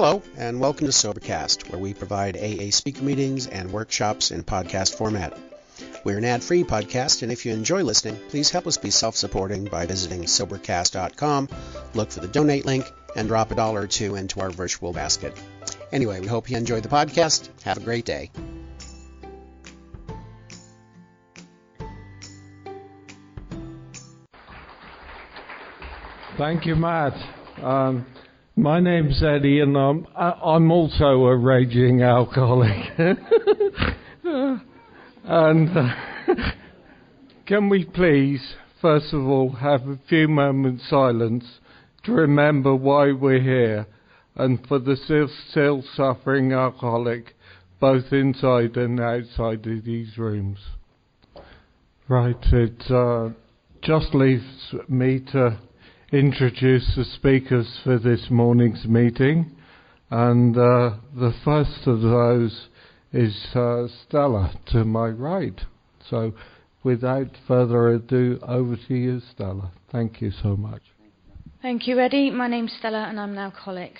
Hello, and welcome to Sobercast, where we provide AA speaker meetings and workshops in podcast format. We're an ad-free podcast, and if you enjoy listening, please help us be self-supporting by visiting Sobercast.com, look for the donate link, and drop $1 or $2 into our virtual basket. Anyway, we hope you enjoyed the podcast. Have a great day. Thank you, Matt. My name's Eddie, and I'm also a raging alcoholic. And can we please, first of all, have a few moments silence to remember why we're here, and for the still suffering alcoholic, both inside and outside of these rooms. Right, it just leaves me to introduce the speakers for this morning's meeting, and the first of those is Stella to my right. So without further ado, over to you, Stella. Thank you so much. Thank you, Eddie. My name's Stella and I'm an alcoholic.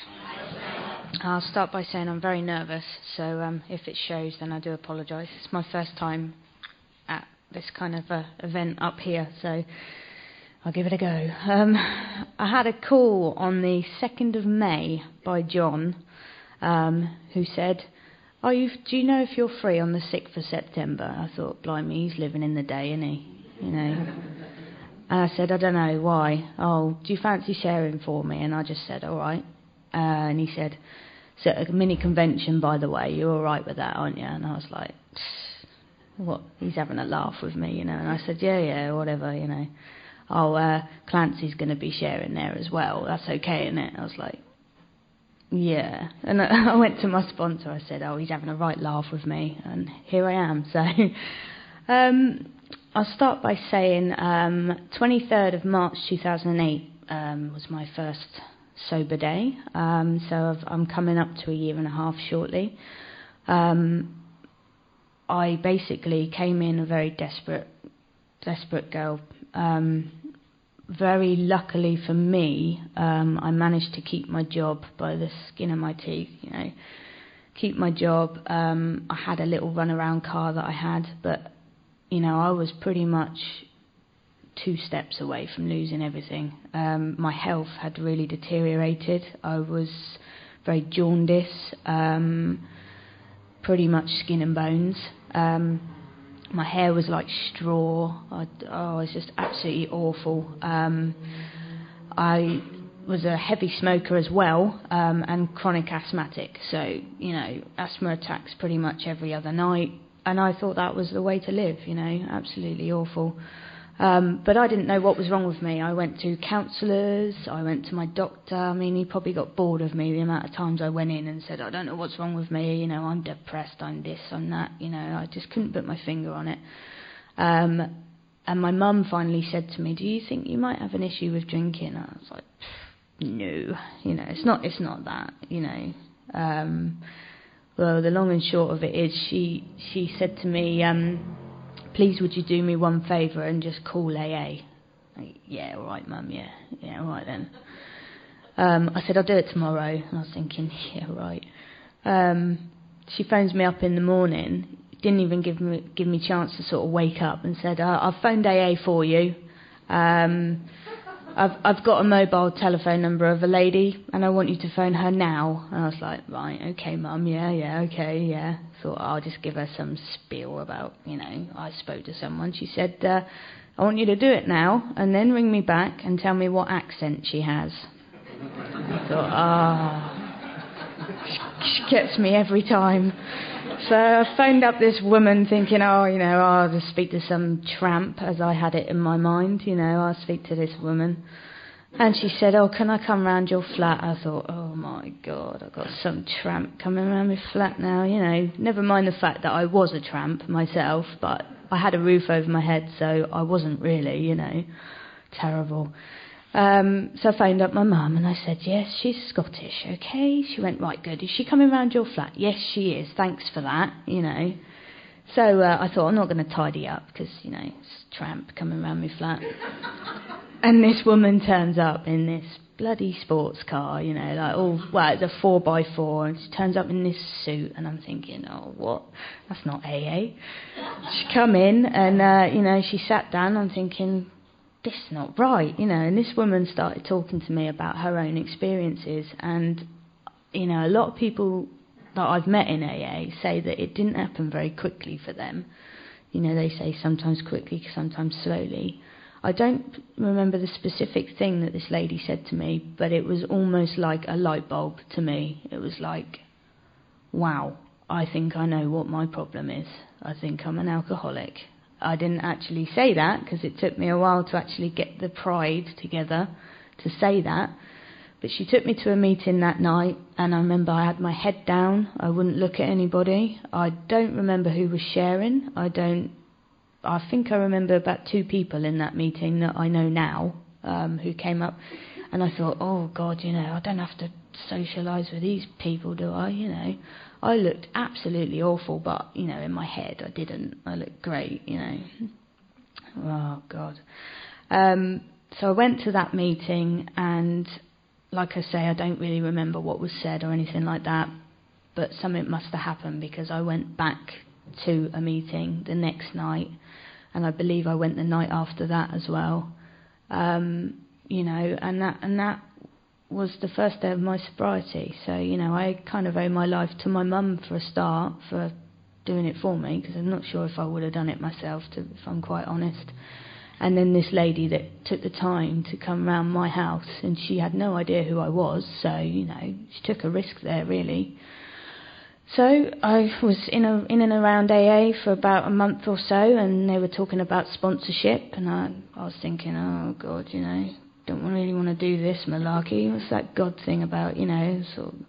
I'll start by saying I'm very nervous, so if it shows then I do apologise. It's my first time at this kind of event up here, so I'll give it a go. I had a call on the 2nd of May by John, who said, do you know if you're free on the 6th of September? I thought, blimey, he's living in the day, isn't he? You know. And I said, I don't know, why? Oh, do you fancy sharing for me? And I just said, all right. And he said, so a mini convention, by the way, you're all right with that, aren't you? And I was like, what? He's having a laugh with me, you know. And I said, yeah, whatever, you know. Oh, Clancy's going to be sharing there as well. That's okay, isn't it? I was like, yeah. And I went to my sponsor. I said, oh, he's having a right laugh with me. And here I am. So I'll start by saying 23rd of March 2008 was my first sober day. So I'm coming up to a year and a half shortly. I basically came in a very desperate girl. Very luckily for me, I managed to keep my job by the skin of my teeth, you know, keep my job. I had a little runaround car that I had, but, you know, I was pretty much 2 steps away from losing everything. My health had really deteriorated. I was very jaundiced, pretty much skin and bones. My hair was like straw. I was just absolutely awful. I was a heavy smoker as well, and chronic asthmatic. So, you know, asthma attacks pretty much every other night. And I thought that was the way to live, you know, absolutely awful. But I didn't know what was wrong with me. I went to counsellors, I went to my doctor. I mean, he probably got bored of me the amount of times I went in and said, I don't know what's wrong with me, you know, I'm depressed, I'm this, I'm that, you know, I just couldn't put my finger on it. And my mum finally said to me, do you think you might have an issue with drinking? I was like, no, you know, it's not that, you know. Well, the long and short of it is she said to me, please would you do me one favour and just call AA? Like, yeah, all right, Mum, yeah, all right then. I said, I'll do it tomorrow. And I was thinking, yeah, right. She phones me up in the morning, didn't even give me a chance to sort of wake up, and said, I've phoned AA for you. I've got a mobile telephone number of a lady, and I want you to phone her now. And I was like, right, okay, Mum, yeah, okay, yeah. Thought I'll just give her some spiel about, you know, I spoke to someone. She said, I want you to do it now, and then ring me back and tell me what accent she has. I thought, she gets me every time. So I phoned up this woman thinking, you know, I'll just speak to some tramp, as I had it in my mind, you know, I'll speak to this woman. And she said, can I come round your flat? I thought, oh my God, I've got some tramp coming round my flat now, you know. Never mind the fact that I was a tramp myself, but I had a roof over my head, so I wasn't really, you know, terrible. So I phoned up my mum and I said, yes, she's Scottish, okay? She went, right, good. Is she coming round your flat? Yes, she is. Thanks for that, you know. So I thought, I'm not going to tidy up because, you know, it's a tramp coming round my flat. And this woman turns up in this bloody sports car, you know, like, oh, well, it's a 4x4, and she turns up in this suit, and I'm thinking, oh, what? That's not AA. She come in, and, you know, she sat down, I'm thinking, this is not right, you know, and this woman started talking to me about her own experiences, and, you know, a lot of people that I've met in AA say that it didn't happen very quickly for them. You know, they say sometimes quickly, sometimes slowly. I don't remember the specific thing that this lady said to me, but it was almost like a light bulb to me. It was like, wow, I think I know what my problem is. I think I'm an alcoholic. I didn't actually say that because it took me a while to actually get the pride together to say that. But she took me to a meeting that night, and I remember I had my head down. I wouldn't look at anybody. I don't remember who was sharing. I think I remember about 2 people in that meeting that I know now who came up, and I thought, oh God, you know, I don't have to socialise with these people, do I? You know, I looked absolutely awful, but you know, in my head, I didn't. I looked great, you know. Oh God. So I went to that meeting, and like I say, I don't really remember what was said or anything like that, but something must have happened because I went back to a meeting the next night, and I believe I went the night after that as well. You know, and that was the first day of my sobriety. So, you know, I kind of owe my life to my mum for a start, for doing it for me, because I'm not sure if I would have done it myself, if I'm quite honest. And then this lady that took the time to come round my house, and she had no idea who I was, so, you know, she took a risk there, really. So I was in and around AA for about a month or so, and they were talking about sponsorship, and I was thinking, oh God, you know, don't really want to do this malarkey. What's that God thing about, you know, sort of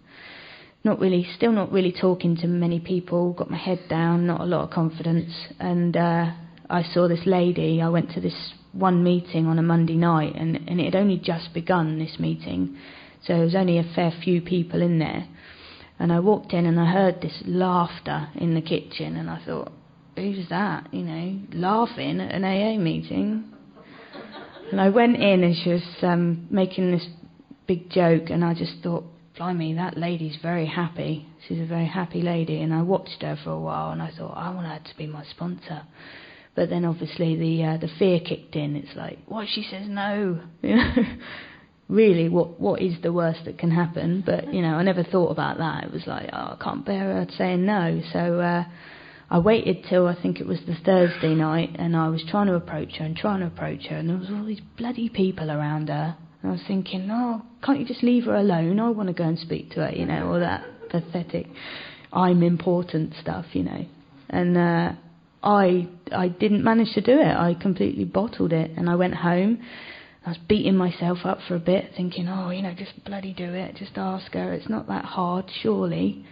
still not really talking to many people, got my head down, not a lot of confidence, and I saw this lady. I went to this one meeting on a Monday night, and it had only just begun, this meeting, so there was only a fair few people in there. And I walked in and I heard this laughter in the kitchen, and I thought, who's that, you know, laughing at an AA meeting? And I went in, and she was making this big joke, and I just thought, blimey, that lady's very happy. She's a very happy lady. And I watched her for a while, and I thought, I want her to be my sponsor. But then obviously the fear kicked in. It's like, what if she says no? You know? Really, what is the worst that can happen? But, you know, I never thought about that. It was like, oh, I can't bear her saying no. So I waited till I think it was the Thursday night, and I was trying to approach her, and there was all these bloody people around her. And I was thinking, oh, can't you just leave her alone? I want to go and speak to her, you know, all that pathetic, I'm important stuff, you know. And I didn't manage to do it. I completely bottled it, and I went home. I was beating myself up for a bit, thinking, oh, you know, just bloody do it. Just ask her. It's not that hard, surely.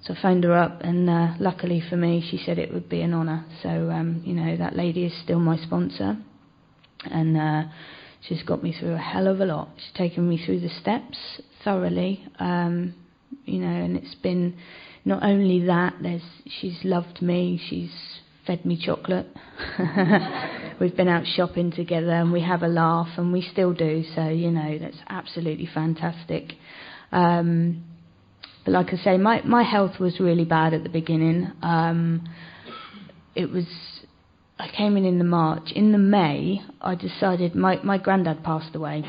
So I phoned her up, and luckily for me, she said it would be an honour. So, you know, that lady is still my sponsor. And she's got me through a hell of a lot. She's taken me through the steps thoroughly. You know, and it's been not only that, she's loved me. She's fed me chocolate. We've been out shopping together, and we have a laugh, and we still do. So, you know, that's absolutely fantastic. But like I say, my health was really bad at the beginning. I came in the March. In the May, I decided, my granddad passed away,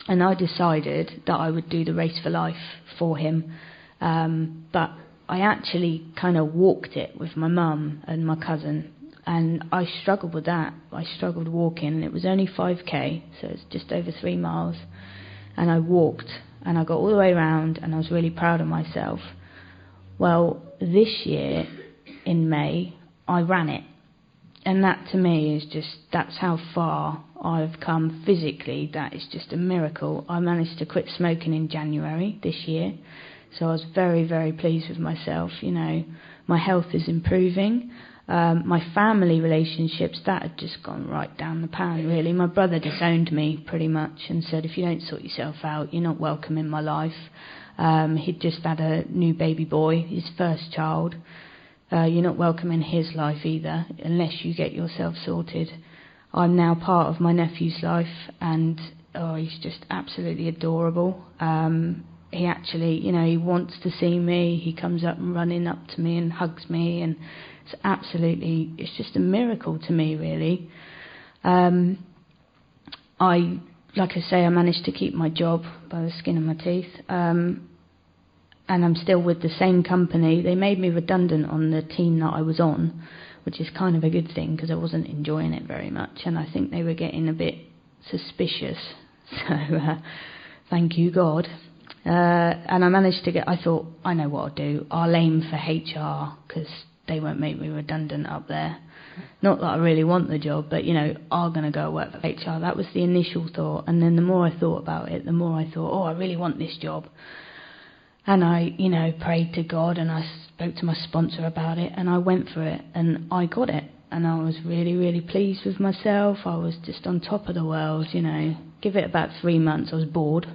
and I decided that I would do the Race for Life for him. But I actually kind of walked it with my mum and my cousin, and I struggled with that. I struggled walking, and it was only 5k, so it's just over 3 miles, and I walked, and I got all the way around, and I was really proud of myself. Well, this year, in May, I ran it, and that to me is just, that's how far I've come physically. That is just a miracle. I managed to quit smoking in January this year, so I was very, very pleased with myself. You know, my health is improving. My family relationships, that had just gone right down the pan, really. My brother disowned me pretty much and said, if you don't sort yourself out, you're not welcome in my life. He'd just had a new baby boy, his first child. You're not welcome in his life either, unless you get yourself sorted. I'm now part of my nephew's life, and he's just absolutely adorable. He actually, he wants to see me. He comes up and running up to me and hugs me, and it's just a miracle to me, really. Like I say, I managed to keep my job by the skin of my teeth, and I'm still with the same company. They made me redundant on the team that I was on, which is kind of a good thing because I wasn't enjoying it very much, and I think they were getting a bit suspicious. So thank you, God. And I managed to I thought, I know what I'll do. I'll aim for HR because they won't make me redundant up there. Not that I really want the job, but, I'm going to go work for HR. That was the initial thought. And then the more I thought about it, the more I thought, I really want this job. And I, prayed to God, and I spoke to my sponsor about it, and I went for it, and I got it. And I was really, really pleased with myself. I was just on top of the world, Give it about 3 months, I was bored.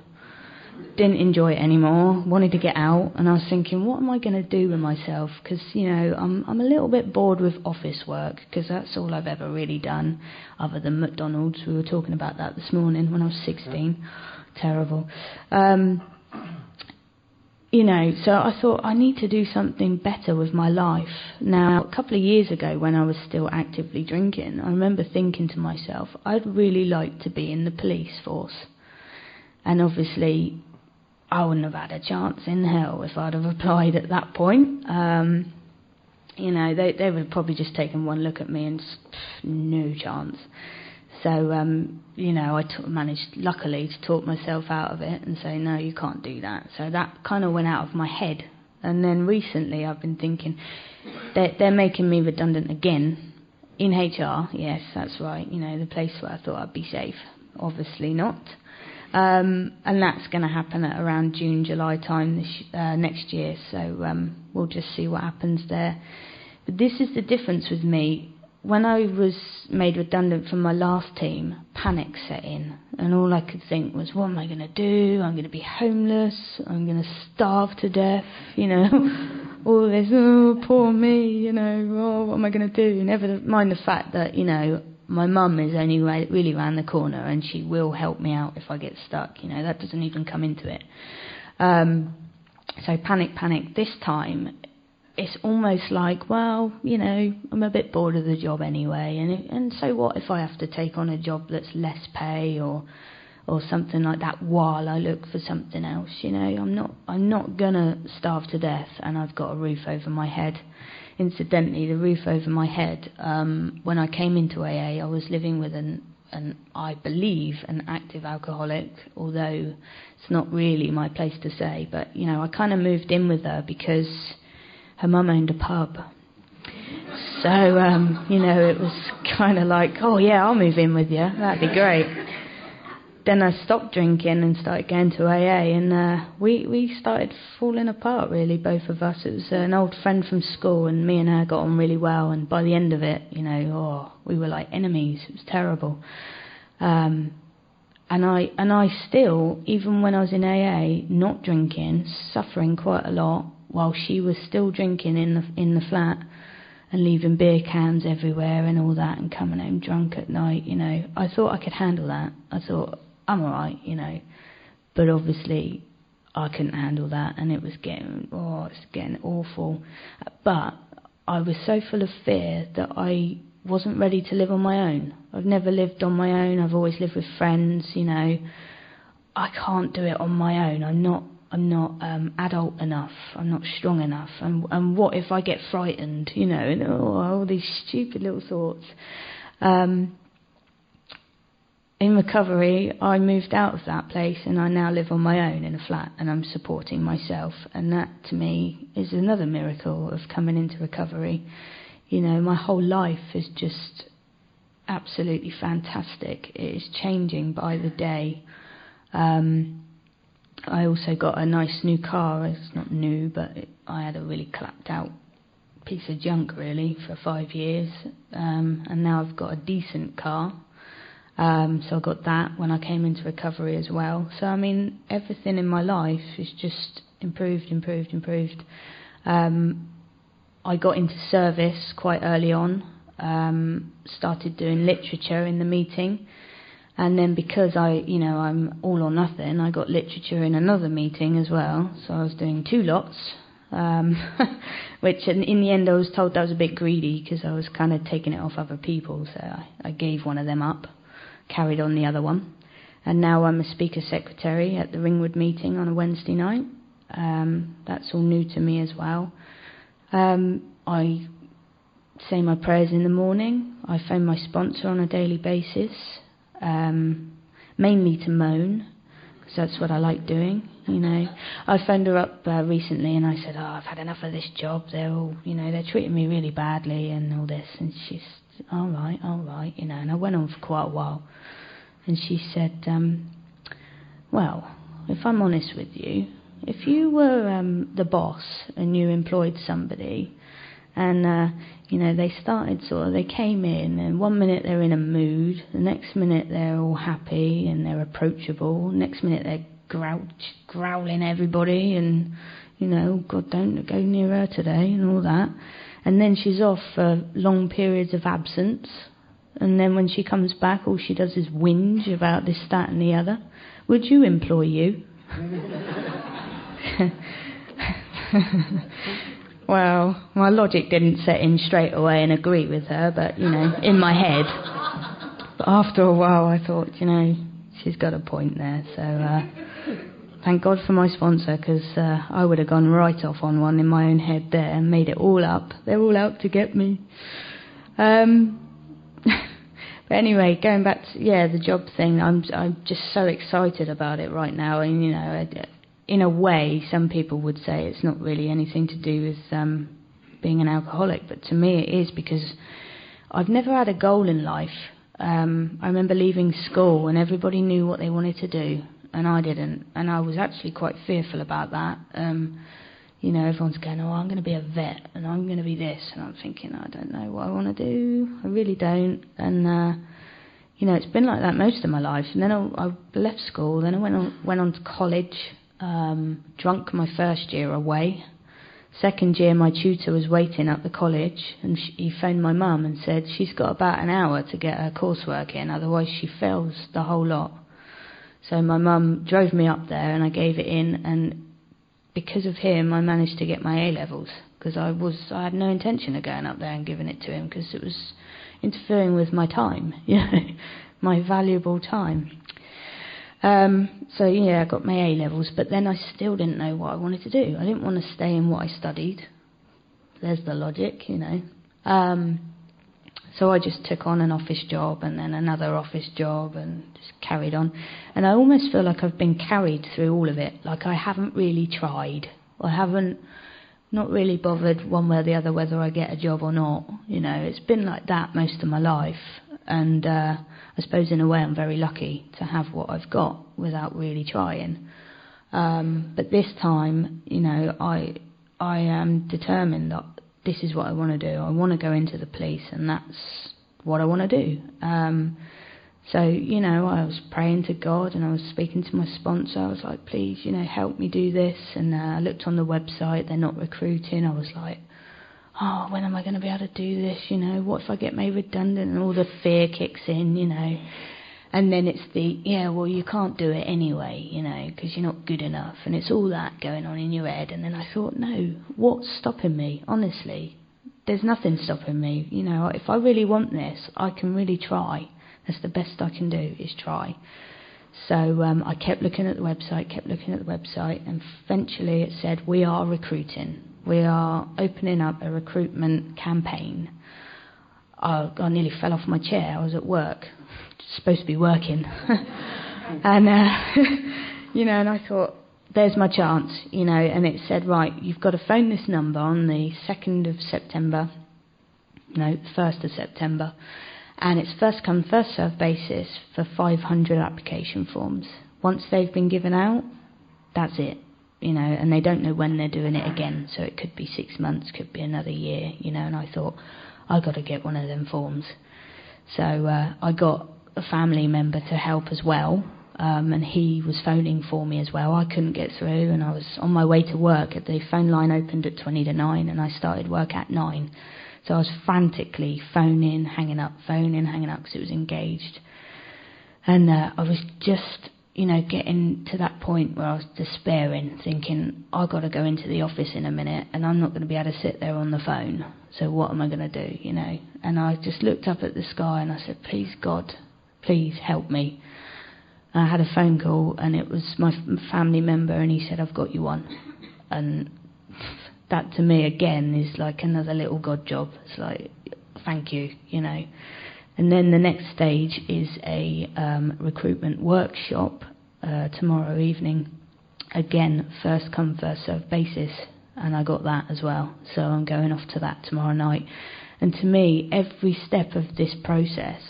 Didn't enjoy it anymore, wanted to get out, and I was thinking, what am I going to do with myself? Because, I'm a little bit bored with office work, because that's all I've ever really done, other than McDonald's. We were talking about that this morning when I was 16. Terrible. So I thought, I need to do something better with my life. Now, a couple of years ago, when I was still actively drinking, I remember thinking to myself, I'd really like to be in the police force. And obviously, I wouldn't have had a chance in hell if I'd have applied at that point. They would have probably just taken one look at me and no chance. So, I managed, luckily, to talk myself out of it and say, no, you can't do that. So that kind of went out of my head. And then recently I've been thinking, they're making me redundant again in HR. Yes, that's right. The place where I thought I'd be safe. Obviously not. And that's going to happen at around June, July time next year. So we'll just see what happens there. But this is the difference with me. When I was made redundant from my last team, panic set in. And all I could think was, what am I going to do? I'm going to be homeless. I'm going to starve to death. All this, poor me, what am I going to do? Never mind the fact that, my mum is only really round the corner, and she will help me out if I get stuck. That doesn't even come into it. So panic. This time, it's almost like, well, I'm a bit bored of the job anyway, and so what if I have to take on a job that's less pay or something like that while I look for something else? I'm not gonna starve to death, and I've got a roof over my head. Incidentally, the roof over my head, when I came into AA, I was living with I believe, an active alcoholic, although it's not really my place to say. But, I kind of moved in with her because her mum owned a pub. So, it was kind of like, oh, yeah, I'll move in with you. That'd be great. Then I stopped drinking and started going to AA, and we started falling apart, really, both of us. It was an old friend from school, and me and her got on really well, and by the end of it, we were like enemies. It was terrible. And I still, even when I was in AA, not drinking, suffering quite a lot, while she was still drinking in the flat and leaving beer cans everywhere and all that, and coming home drunk at night, I thought I could handle that. I thought, I'm all right, but obviously I couldn't handle that, and it was getting awful. But I was so full of fear that I wasn't ready to live on my own. I've never lived on my own. I've always lived with friends. I can't do it on my own. I'm not adult enough. I'm not strong enough. And what if I get frightened? And all these stupid little thoughts. In recovery, I moved out of that place, and I now live on my own in a flat, and I'm supporting myself. And that, to me, is another miracle of coming into recovery. My whole life is just absolutely fantastic. It is changing by the day. I also got a nice new car. It's not new, but I had a really clapped out piece of junk, really, for 5 years. And now I've got a decent car. So I got that when I came into recovery as well. So, everything in my life is just improved. I got into service quite early on, started doing literature in the meeting, And then because I'm all or nothing, I got literature in another meeting as well. So I was doing 2 lots, which in the end I was told that was a bit greedy because I was kind of taking it off other people. So I gave one of them up, carried on the other one. And now I'm a speaker secretary at the Ringwood meeting on a Wednesday night. That's all new to me as well. I say my prayers in the morning. I phone my sponsor on a daily basis, mainly to moan, because that's what I like doing. I phoned her up recently and I said, I've had enough of this job. They're all, they're treating me really badly and all this. And she's all right, and I went on for quite a while. And she said, well, if I'm honest with you, if you were the boss and you employed somebody and, they came in and 1 minute they're in a mood, the next minute they're all happy and they're approachable, next minute they're growling everybody and, God, don't go near her today and all that. And then she's off for long periods of absence. And then when she comes back, all she does is whinge about this, that and the other. Would you employ you? Well, my logic didn't set in straight away and agree with her, but, in my head. But after a while I thought, she's got a point there. So thank God for my sponsor, because I would have gone right off on one in my own head there and made it all up. They're all out to get me. But anyway, going back to the job thing, I'm just so excited about it right now. And in a way, some people would say it's not really anything to do with being an alcoholic, but to me it is, because I've never had a goal in life. I remember leaving school and everybody knew what they wanted to do, and I didn't, and I was actually quite fearful about that. Everyone's going, I'm going to be a vet and I'm going to be this, and I'm thinking, I don't know what I want to do. I really don't. And it's been like that most of my life. And then I left school, then I went on to college, drunk my first year away. Second year my tutor was waiting at the college, and he phoned my mum and said she's got about an hour to get her coursework in, otherwise she fails the whole lot. So my mum drove me up there and I gave it in, and because of him, I managed to get my A-levels, because I had no intention of going up there and giving it to him, because it was interfering with my time, my valuable time. I got my A-levels, but then I still didn't know what I wanted to do. I didn't want to stay in what I studied. There's the logic, So I just took on an office job and then another office job and just carried on. And I almost feel like I've been carried through all of it. Like I haven't really tried. I haven't not really bothered one way or the other whether I get a job or not. It's been like that most of my life. And I suppose in a way I'm very lucky to have what I've got without really trying. But this time, I am determined that this is what I want to do. I want to go into the police, and that's what I want to do. I was praying to God, and I was speaking to my sponsor. I was like, please, help me do this. And I looked on the website, they're not recruiting. I was like, when am I going to be able to do this? What if I get made redundant? And all the fear kicks in, And then it's you can't do it anyway, because you're not good enough. And it's all that going on in your head. And then I thought, no, what's stopping me? Honestly, there's nothing stopping me. If I really want this, I can really try. That's the best I can do, is try. So I kept looking at the website, and eventually it said, we are recruiting. We are opening up a recruitment campaign. I nearly fell off my chair. I was at work, supposed to be working. And, and I thought, there's my chance, and it said, right, you've got to phone this number on the 1st of September, and it's first come, first served basis for 500 application forms. Once they've been given out, that's it, and they don't know when they're doing it again, so it could be 6 months, could be another year, and I thought, I've got to get one of them forms. So I got a family member to help as well, and he was phoning for me as well. I couldn't get through, and I was on my way to work. The phone line opened at 20 to 9, and I started work at 9. So I was frantically phoning, hanging up, because it was engaged. And I was just, getting to that point where I was despairing, thinking, I've got to go into the office in a minute and I'm not going to be able to sit there on the phone. So what am I going to do, And I just looked up at the sky and I said, please, God, please help me. And I had a phone call and it was my family member and he said, I've got you one. And that to me, again, is like another little God job. It's like, thank you, And then the next stage is a recruitment workshop tomorrow evening. Again, first come, first served basis. And I got that as well. So I'm going off to that tomorrow night. And to me, every step of this process,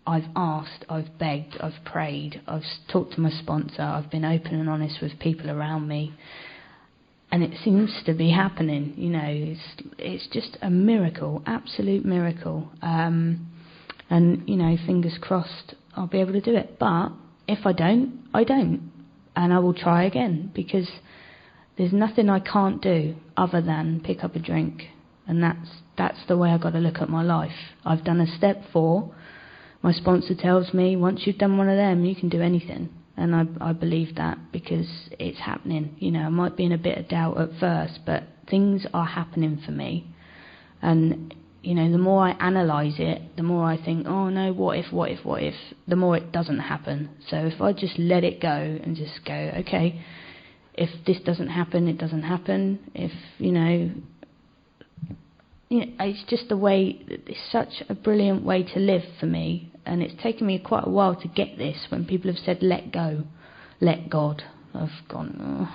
I've asked, I've begged, I've prayed, I've talked to my sponsor, I've been open and honest with people around me. And it seems to be happening, It's just a miracle, absolute miracle. And, fingers crossed, I'll be able to do it. But if I don't, I don't. And I will try again, because there's nothing I can't do other than pick up a drink. And that's the way I've got to look at my life. I've done a step 4. My sponsor tells me, once you've done one of them, you can do anything. And I believe that, because it's happening. I might be in a bit of doubt at first, but things are happening for me. And, the more I analyse it, the more I think, oh no, what if, the more it doesn't happen. So if I just let it go and just go, okay, if this doesn't happen, it doesn't happen. If, it's just the way, it's such a brilliant way to live for me. And it's taken me quite a while to get this. When people have said, let go, let God, I've gone, oh,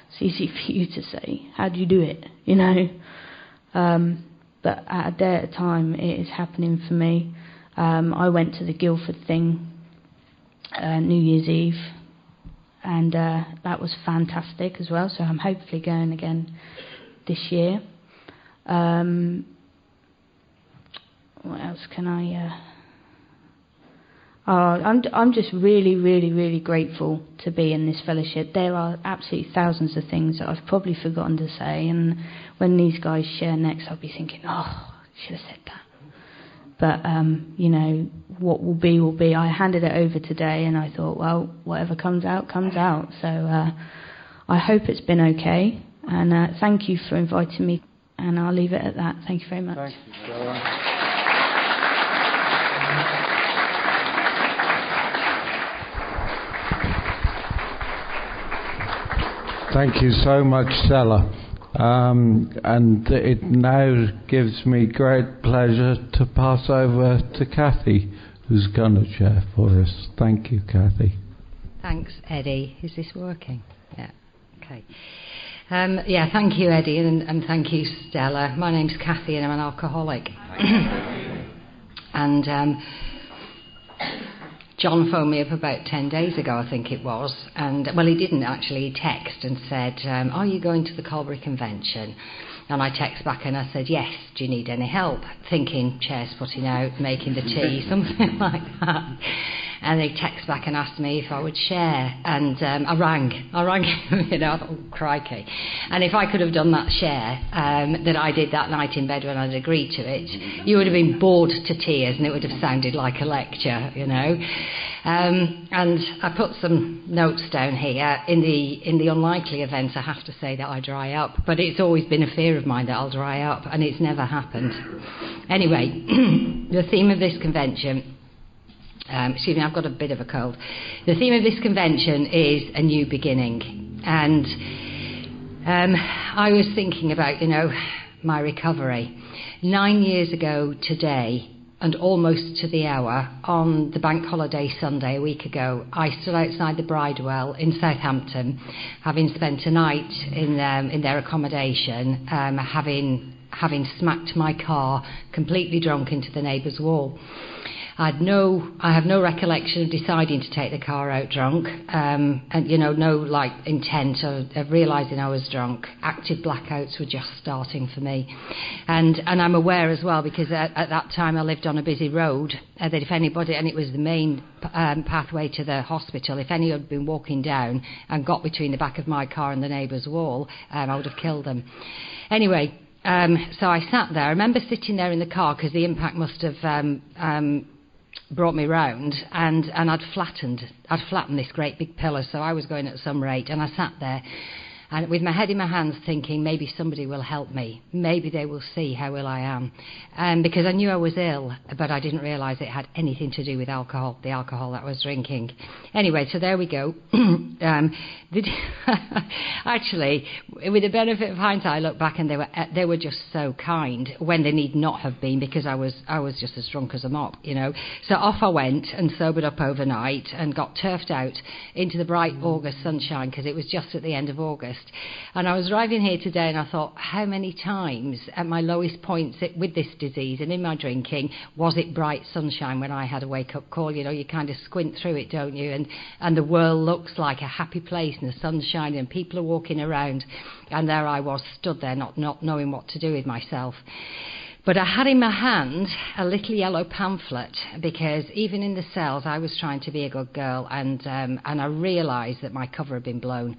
it's easy for you to say. How do you do it? But at a day at a time, it is happening for me. I went to the Guildford thing New Year's Eve, and that was fantastic as well. So I'm hopefully going again this year. What else can I... I'm just really, really, really grateful to be in this fellowship. There are absolutely thousands of things that I've probably forgotten to say, and when these guys share next, I'll be thinking, oh, I should have said that. But, what will be, will be. I handed it over today, and I thought, well, whatever comes out, comes out. So I hope it's been okay, and thank you for inviting me, and I'll leave it at that. Thank you very much. Thank you, Stella. Thank you so much, Stella. And it now gives me great pleasure to pass over to Kathy, who's going to share for us. Thank you, Kathy. Thanks, Eddie. Is this working? Yeah. Okay. Thank you, Eddie, and thank you, Stella. My name's Kathy, and I'm an alcoholic. And John phoned me up about 10 days ago, I think it was, and, well, he didn't actually. He texted and said, are you going to the Colbury Convention? And I text back and I said, yes, do you need any help? Thinking chairs putting out, making the tea, something like that. And he texted back and asked me if I would share. And I rang him, I thought, oh, crikey. And if I could have done that share that I did that night in bed when I'd agreed to it, you would have been bored to tears and it would have sounded like a lecture, And I put some notes down here. In the unlikely event, I have to say that I dry up. But it's always been a fear of mine that I'll dry up, and it's never happened. Anyway, the theme of this convention... excuse me, I've got a bit of a cold. The theme of this convention is a new beginning. And I was thinking about, my recovery. 9 years ago today, and almost to the hour, on the bank holiday Sunday a week ago, I stood outside the Bridewell in Southampton, having spent a night in their accommodation, having smacked my car completely drunk into the neighbour's wall. I have no recollection of deciding to take the car out drunk, and no intent of realising I was drunk. Active blackouts were just starting for me, and I'm aware as well, because at that time I lived on a busy road, that if anybody, and it was the main pathway to the hospital, if any had been walking down and got between the back of my car and the neighbour's wall, I would have killed them. Anyway, so I sat there. I remember sitting there in the car because the impact must have brought me round, and I'd flattened this great big pillar, so I was going at some rate, and I sat there, and with my head in my hands thinking, maybe somebody will help me, maybe they will see how ill I am, because I knew I was ill, but I didn't realise it had anything to do with alcohol, the alcohol that I was drinking. Anyway, so there we go. Actually, with the benefit of hindsight, I look back and they were just so kind when they need not have been, because I was just as drunk as a mop, you know. So off I went and sobered up overnight and got turfed out into the bright August sunshine, because it was just at the end of August. And I was driving here today and I thought, how many times at my lowest points with this disease and in my drinking was it bright sunshine when I had a wake-up call? You know, you kind of squint through it, don't you? And the world looks like a happy place and the sun's shining and people are walking around. And there I was, stood there not knowing what to do with myself. But I had in my hand a little yellow pamphlet, because even in the cells I was trying to be a good girl, and I realised that my cover had been blown.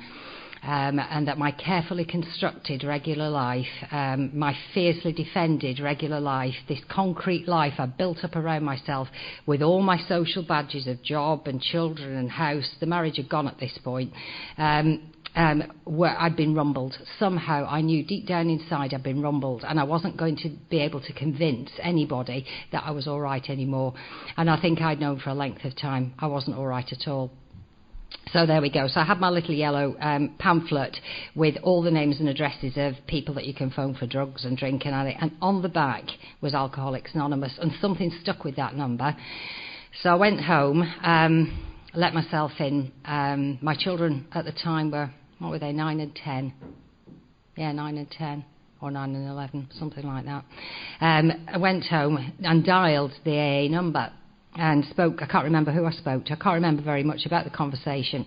And that my carefully constructed regular life, my fiercely defended regular life, this concrete life I built up around myself with all my social badges of job and children and house, the marriage had gone at this point, where I'd been rumbled. Somehow I knew deep down inside I'd been rumbled, and I wasn't going to be able to convince anybody that I was all right anymore. And I think I'd known for a length of time I wasn't all right at all. So there we go. So I had my little yellow pamphlet with all the names and addresses of people that you can phone for drugs and drink and on the back was Alcoholics Anonymous, and something stuck with that number. So I went home, let myself in. My children at the time were, what were they, 9 and 10? Yeah, 9 and 10. Or 9 and 11, something like that. I went home and dialed the AA number and spoke. I can't remember who I spoke to. I can't remember very much about the conversation,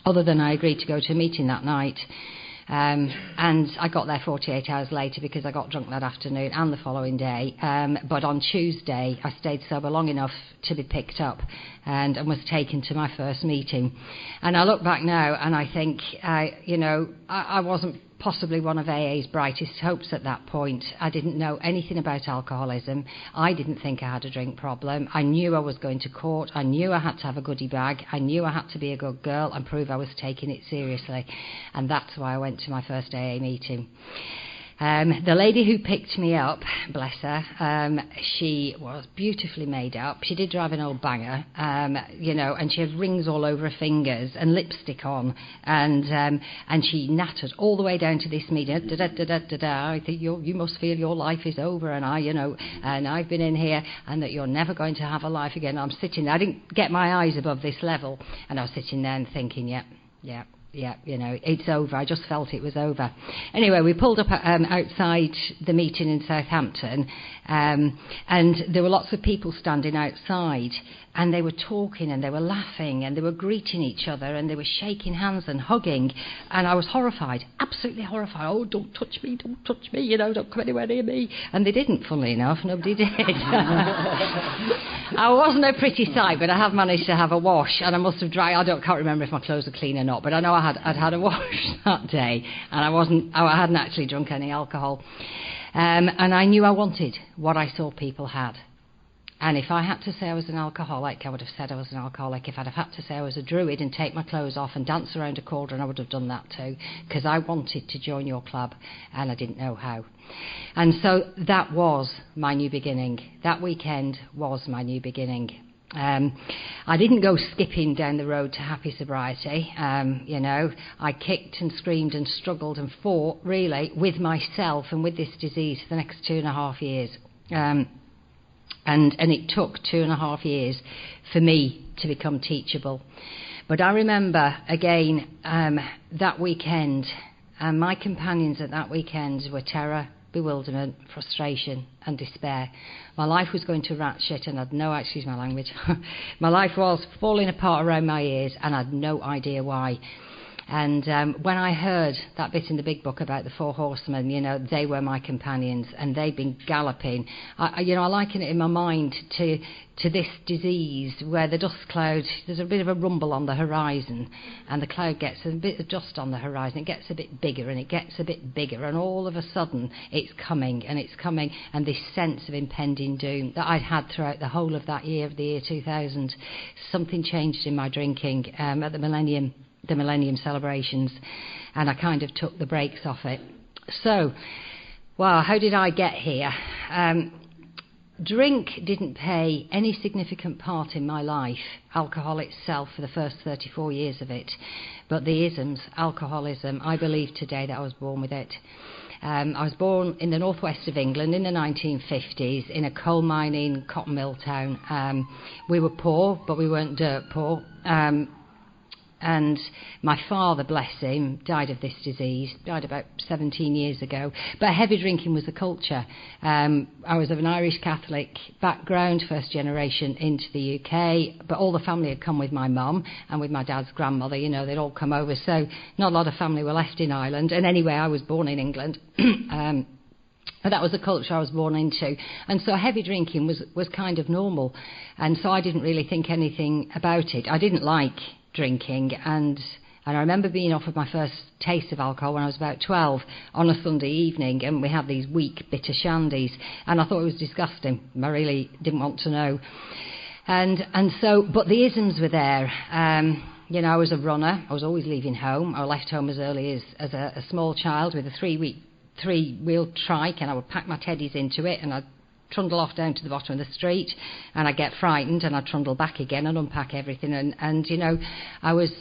other than I agreed to go to a meeting that night. And I got there 48 hours later because I got drunk that afternoon and the following day. But on Tuesday, I stayed sober long enough to be picked up and was taken to my first meeting. And I look back now and I think, I wasn't possibly one of AA's brightest hopes at that point. I didn't know anything about alcoholism. I didn't think I had a drink problem. I knew I was going to court. I knew I had to have a goodie bag. I knew I had to be a good girl and prove I was taking it seriously. And that's why I went to my first AA meeting. The lady who picked me up, bless her, she was beautifully made up. She did drive an old banger, and she had rings all over her fingers and lipstick on, and she nattered all the way down to this meeting. I think you must feel your life is over, and and I've been in here, and that you're never going to have a life again. I'm sitting there. I didn't get my eyes above this level, and I was sitting there and thinking, yeah, it's over. I just felt it was over. Anyway, we pulled up outside the meeting in Southampton, and there were lots of people standing outside, and they were talking and they were laughing and they were greeting each other and they were shaking hands and hugging, and I was horrified, absolutely horrified. Oh, don't touch me, don't come anywhere near me. And they didn't, funnily enough, nobody did. I wasn't a pretty sight, but I have managed to have a wash, and I must have dried. I can't remember if my clothes were clean or not, but I know I'd had a wash that day, and I hadn't actually drunk any alcohol. And I knew I wanted what I saw people had. And if I had to say I was an alcoholic, I would have said I was an alcoholic. If I'd have had to say I was a druid and take my clothes off and dance around a cauldron, I would have done that too, because I wanted to join your club and I didn't know how. And so that was my new beginning. That weekend was my new beginning. I didn't go skipping down the road to happy sobriety. I kicked and screamed and struggled and fought, really, with myself and with this disease for the next 2.5 years. And it took 2.5 years for me to become teachable. But I remember, again, that weekend, my companions at that weekend were terror, bewilderment, frustration and despair. My life was going to rat shit and I'd excuse my language, my life was falling apart around my ears and I'd no idea why. And when I heard that bit in the big book about the 4 horsemen, they were my companions and they'd been galloping. I liken it in my mind to this disease where the dust cloud, there's a bit of a rumble on the horizon and the cloud gets a bit of dust on the horizon. It gets a bit bigger and it gets a bit bigger and all of a sudden it's coming and this sense of impending doom that I'd had throughout the whole of that year, the year 2000. Something changed in my drinking at the Millennium celebrations, and I kind of took the brakes off it. So, how did I get here? Drink didn't play any significant part in my life, alcohol itself, for the first 34 years of it. But the isms, alcoholism, I believe today that I was born with it. I was born in the northwest of England in the 1950s in a coal mining cotton mill town. We were poor, but we weren't dirt poor. And my father, bless him, died of this disease, died about 17 years ago. But heavy drinking was the culture. I was of an Irish Catholic background, first generation into the UK, but all the family had come with my mum and with my dad's grandmother, they'd all come over. So not a lot of family were left in Ireland. And anyway, I was born in England. But that was the culture I was born into. And so heavy drinking was kind of normal. And so I didn't really think anything about it. I didn't like drinking, and I remember being offered my first taste of alcohol when I was about 12 on a Sunday evening, and we had these weak bitter shandies, and I thought it was disgusting. I really didn't want to know. And so, but the isms were there. I was a runner. I was always leaving home. I left home as early as a small child with a three-wheel trike, and I would pack my teddies into it, and I'd trundle off down to the bottom of the street, and I'd get frightened and I'd trundle back again and unpack everything, and I was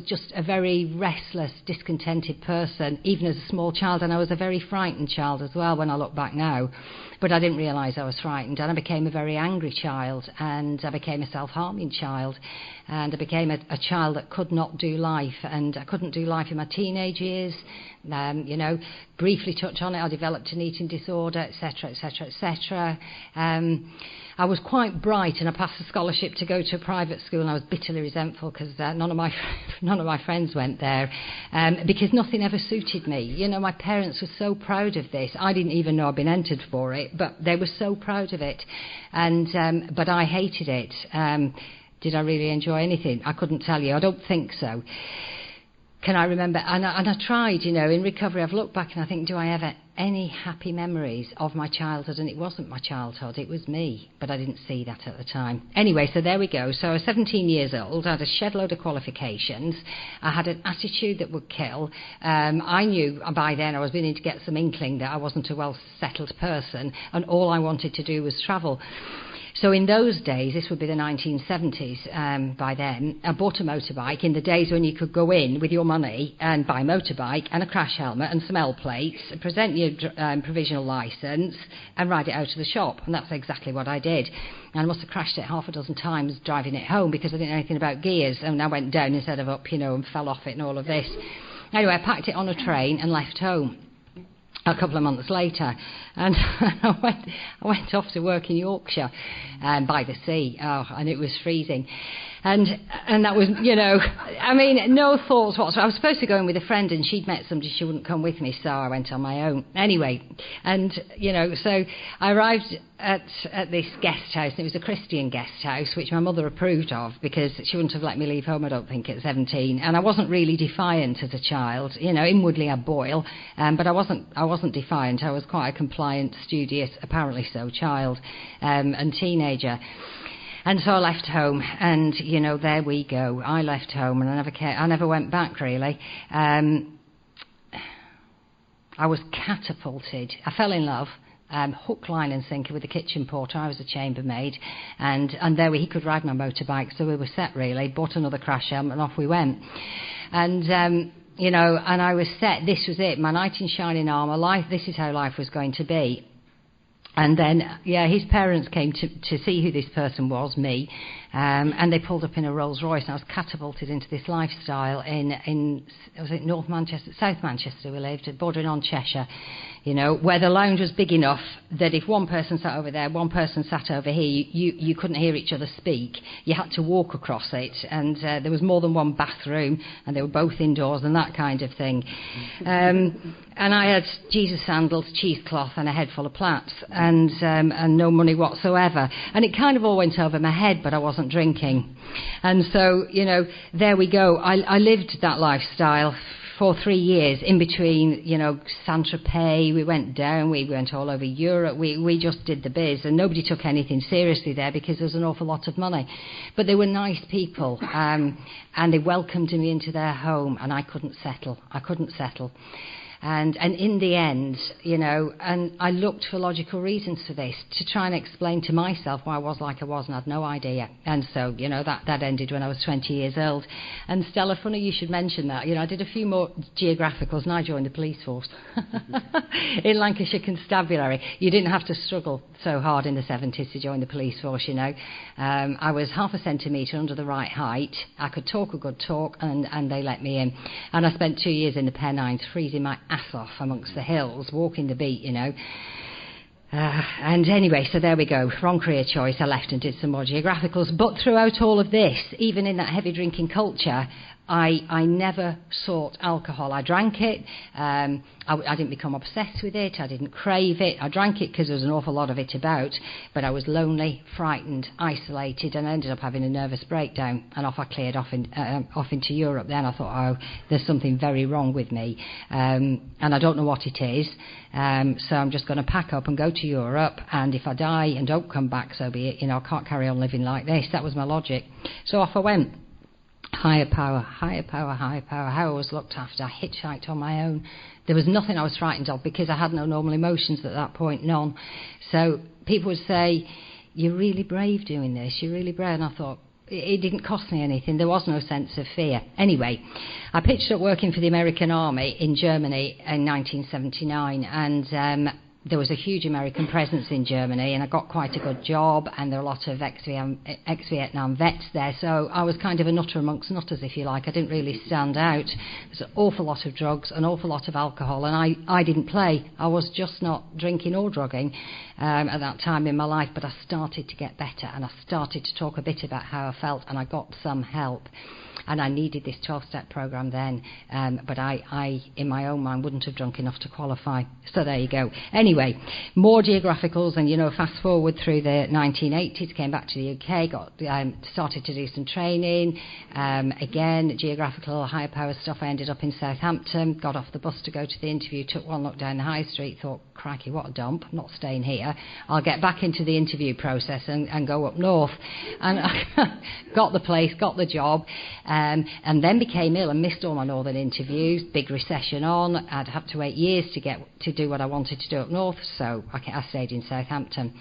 just a very restless, discontented person, even as a small child, and I was a very frightened child as well when I look back now. But I didn't realise I was frightened, and I became a very angry child, and I became a self-harming child, and I became a child that could not do life, and I couldn't do life in my teenage years. Briefly touch on it, I developed an eating disorder, etc., etc., etc. I was quite bright, and I passed a scholarship to go to a private school, and I was bitterly resentful because none of my friends went there, because nothing ever suited me. My parents were so proud of this. I didn't even know I'd been entered for it, but they were so proud of it, and but I hated it. Did I really enjoy anything? I couldn't tell you. I don't think so. Can I remember? And I tried, in recovery. I've looked back and I think, do I ever any happy memories of my childhood? And it wasn't my childhood, it was me. But I didn't see that at the time. Anyway, so there we go. So I was 17 years old. I had a shed load of qualifications. I had an attitude that would kill. I knew by then I was beginning to get some inkling that I wasn't a well-settled person. And all I wanted to do was travel. So in those days, this would be the 1970s by then, I bought a motorbike in the days when you could go in with your money and buy a motorbike and a crash helmet and some L plates, present your provisional licence and ride it out to the shop. And that's exactly what I did. And I must have crashed it half a dozen times driving it home because I didn't know anything about gears. And I went down instead of up, and fell off it and all of this. Anyway, I packed it on a train and left home a couple of months later, and I went off to work in Yorkshire by the sea. And it was freezing, and that was, no thoughts whatsoever. I was supposed to go in with a friend, and she'd met somebody, she wouldn't come with me, so I went on my own anyway. And so I arrived at this guest house, and it was a Christian guest house, which my mother approved of because she wouldn't have let me leave home, I don't think, at 17. And I wasn't really defiant as a child. Inwardly I boil, but I wasn't defiant. I was quite a compliant, studious, apparently so, child and teenager. And so I left home, and there we go. I left home, and I never went back really. I was catapulted. I fell in love. Hook, line and sinker with the kitchen porter. I was a chambermaid, and there he could ride my motorbike, so we were set really. Bought another crash helmet and off we went. And and I was set. This was it, my knight in shining armour. Life. This is how life was going to be. And then, his parents came to see who this person was, me, And they pulled up in a Rolls Royce, and I was catapulted into this lifestyle in was it North Manchester, South Manchester we lived, bordering on Cheshire, you know, where the lounge was big enough that if one person sat over there, one person sat over here, you couldn't hear each other speak. You had to walk across it, and there was more than one bathroom, and they were both indoors and that kind of thing. And I had Jesus sandals, cheesecloth, and a head full of plaits, and no money whatsoever. And it kind of all went over my head, but I wasn't drinking. And so, you know, there we go. I lived that lifestyle for 3 years, in between, you know, Saint-Tropez, we went down, we went all over Europe, we just did the biz, and nobody took anything seriously there because there was an awful lot of money. But they were nice people, and they welcomed me into their home, and I couldn't settle. And in the end, you know, and I looked for logical reasons for this, to try and explain to myself why I was like I was, and I had no idea. And so, you know, that ended when I was 20 years old. And Stella, funny you should mention that. You know, I did a few more geographicals, and I joined the police force in Lancashire Constabulary. You didn't have to struggle so hard in the 70s to join the police force, you know. I was 0.5 centimetre under the right height. I could talk a good talk, and they let me in. And I spent 2 years in the Pennines, freezing my ass off amongst the hills, walking the beat, you know. And anyway, so there we go. Wrong career choice. I left and did some more geographicals. But throughout all of this, even in that heavy drinking culture, I never sought alcohol. I drank it. I didn't become obsessed with it. I didn't crave it. I drank it because there was an awful lot of it about. But I was lonely, frightened, isolated, and I ended up having a nervous breakdown. And off I cleared off into Europe. Then I thought, oh, there's something very wrong with me. And I don't know what it is. So I'm just going to pack up and go to Europe. And if I die and don't come back, so be it. You know, I can't carry on living like this. That was my logic. So off I went. Higher power, higher power, higher power. How I was looked after. I hitchhiked on my own. There was nothing I was frightened of because I had no normal emotions at that point, none. So people would say, you're really brave doing this, you're really brave. And I thought, it didn't cost me anything. There was no sense of fear. Anyway, I pitched up working for the American Army in Germany in 1979, and there was a huge American presence in Germany, and I got quite a good job, and there were a lot of ex-Vietnam vets there, so I was kind of a nutter amongst nutters, if you like. I didn't really stand out. There's an awful lot of drugs, an awful lot of alcohol, and I didn't play. I was just not drinking or drugging at that time in my life, but I started to get better, and I started to talk a bit about how I felt, and I got some help. And I needed this 12-step program then, but I, in my own mind, wouldn't have drunk enough to qualify. So there you go. Anyway, more geographicals, and, you know, fast forward through the 1980s, came back to the UK, started to do some training. Again, geographical, higher power stuff. I ended up in Southampton, got off the bus to go to the interview, took one look down the high street, thought, crikey, what a dump, I'm not staying here. I'll get back into the interview process and go up north. And I got the place, got the job. And then became ill and missed all my northern interviews. Big recession on. I'd had to wait years to do what I wanted to do up north, so I stayed in Southampton.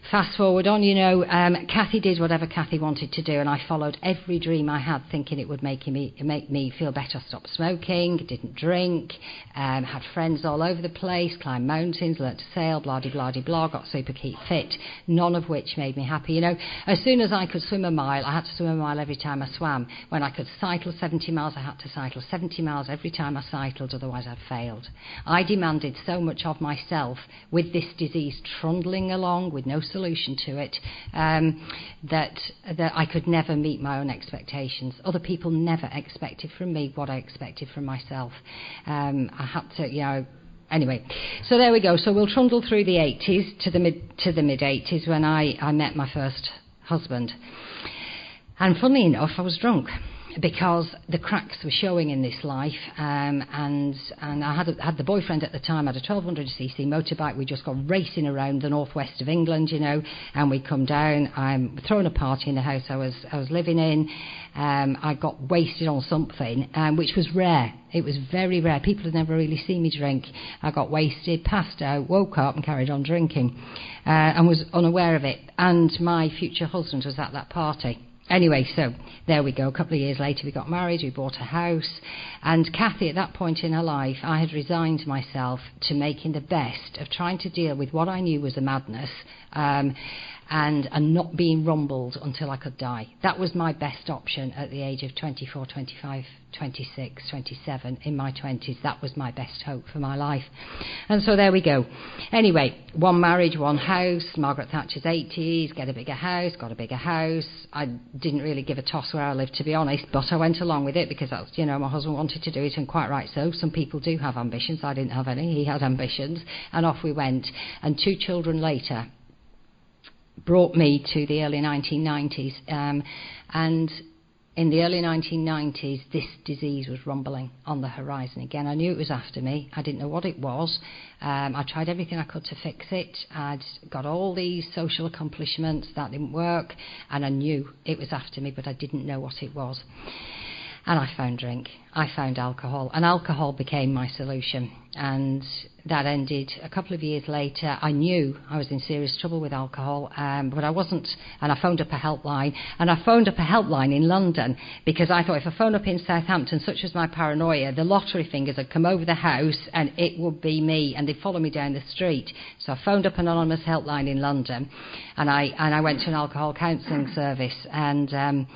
Fast forward on, you know, Kathy did whatever Kathy wanted to do, and I followed every dream I had, thinking it would make me feel better. Stopped smoking, didn't drink, had friends all over the place, climbed mountains, learnt to sail, blah-de-blah-de-blah, got super keep fit, none of which made me happy. You know, as soon as I could swim a mile, I had to swim a mile every time I swam. When I could cycle 70 miles, I had to cycle 70 miles every time I cycled, otherwise I'd failed. I demanded so much of myself with this disease trundling along with no solution to it, that I could never meet my own expectations. Other people never expected from me what I expected from myself. I had to, you know. Anyway, so there we go. So we'll trundle through the 80s to the mid 80s when I met my first husband. And funnily enough, I was drunk, because the cracks were showing in this life, and I had the boyfriend at the time, had a 1200cc motorbike. We just got racing around the northwest of England, you know, and we come down. I'm throwing a party in the house I was living in. I got wasted on something, which was rare. It was very rare. People had never really seen me drink. I got wasted, passed out, woke up and carried on drinking, and was unaware of it. And my future husband was at that party. Anyway, so there we go. A couple of years later, we got married, we bought a house. And Kathy, at that point in her life, I had resigned myself to making the best of trying to deal with what I knew was a madness. and not being rumbled until I could die. That was my best option at the age of 24, 25, 26, 27, in my 20s. That was my best hope for my life. And so there we go. Anyway, one marriage, one house, Margaret Thatcher's 80s, get a bigger house, got a bigger house. I didn't really give a toss where I lived, to be honest, but I went along with it because that's, you know, my husband wanted to do it, and quite right so. Some people do have ambitions. I didn't have any. He had ambitions, and off we went. And 2 children later brought me to the early 1990s, and in the early 1990s, this disease was rumbling on the horizon again. I knew it was after me. I didn't know what it was. I tried everything I could to fix it. I'd got all these social accomplishments. That didn't work. And I knew it was after me, but I didn't know what it was. And I found drink. I found alcohol. And alcohol became my solution. And that ended a couple of years later. I knew I was in serious trouble with alcohol, but I wasn't. And I phoned up a helpline. And I phoned up a helpline in London because I thought if I phone up in Southampton, such was my paranoia, the lottery fingers would come over the house and it would be me, and they'd follow me down the street. So I phoned up an anonymous helpline in London, and I went to an alcohol counselling service, and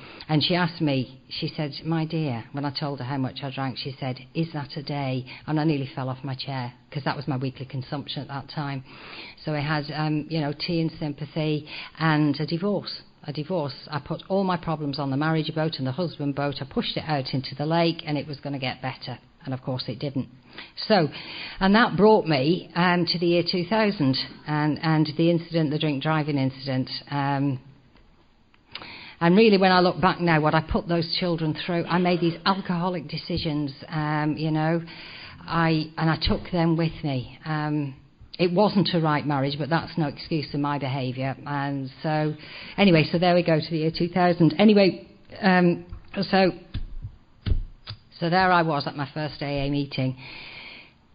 she asked me, she said, "My dear," when I told her how much I drank, she said, "Is that a day?" And I nearly fell off my chair because that was my weekly consumption at that time. So I had, tea and sympathy and a divorce. I put all my problems on the marriage boat and the husband boat. I pushed it out into the lake, and it was going to get better. And of course it didn't. So, and that brought me to the year 2000 and the incident, the drink driving incident. And really, when I look back now, what I put those children through, I made these alcoholic decisions, I took them with me. It wasn't a right marriage, but that's no excuse for my behaviour. And so, anyway, so there we go to the year 2000. Anyway, so there I was at my first AA meeting.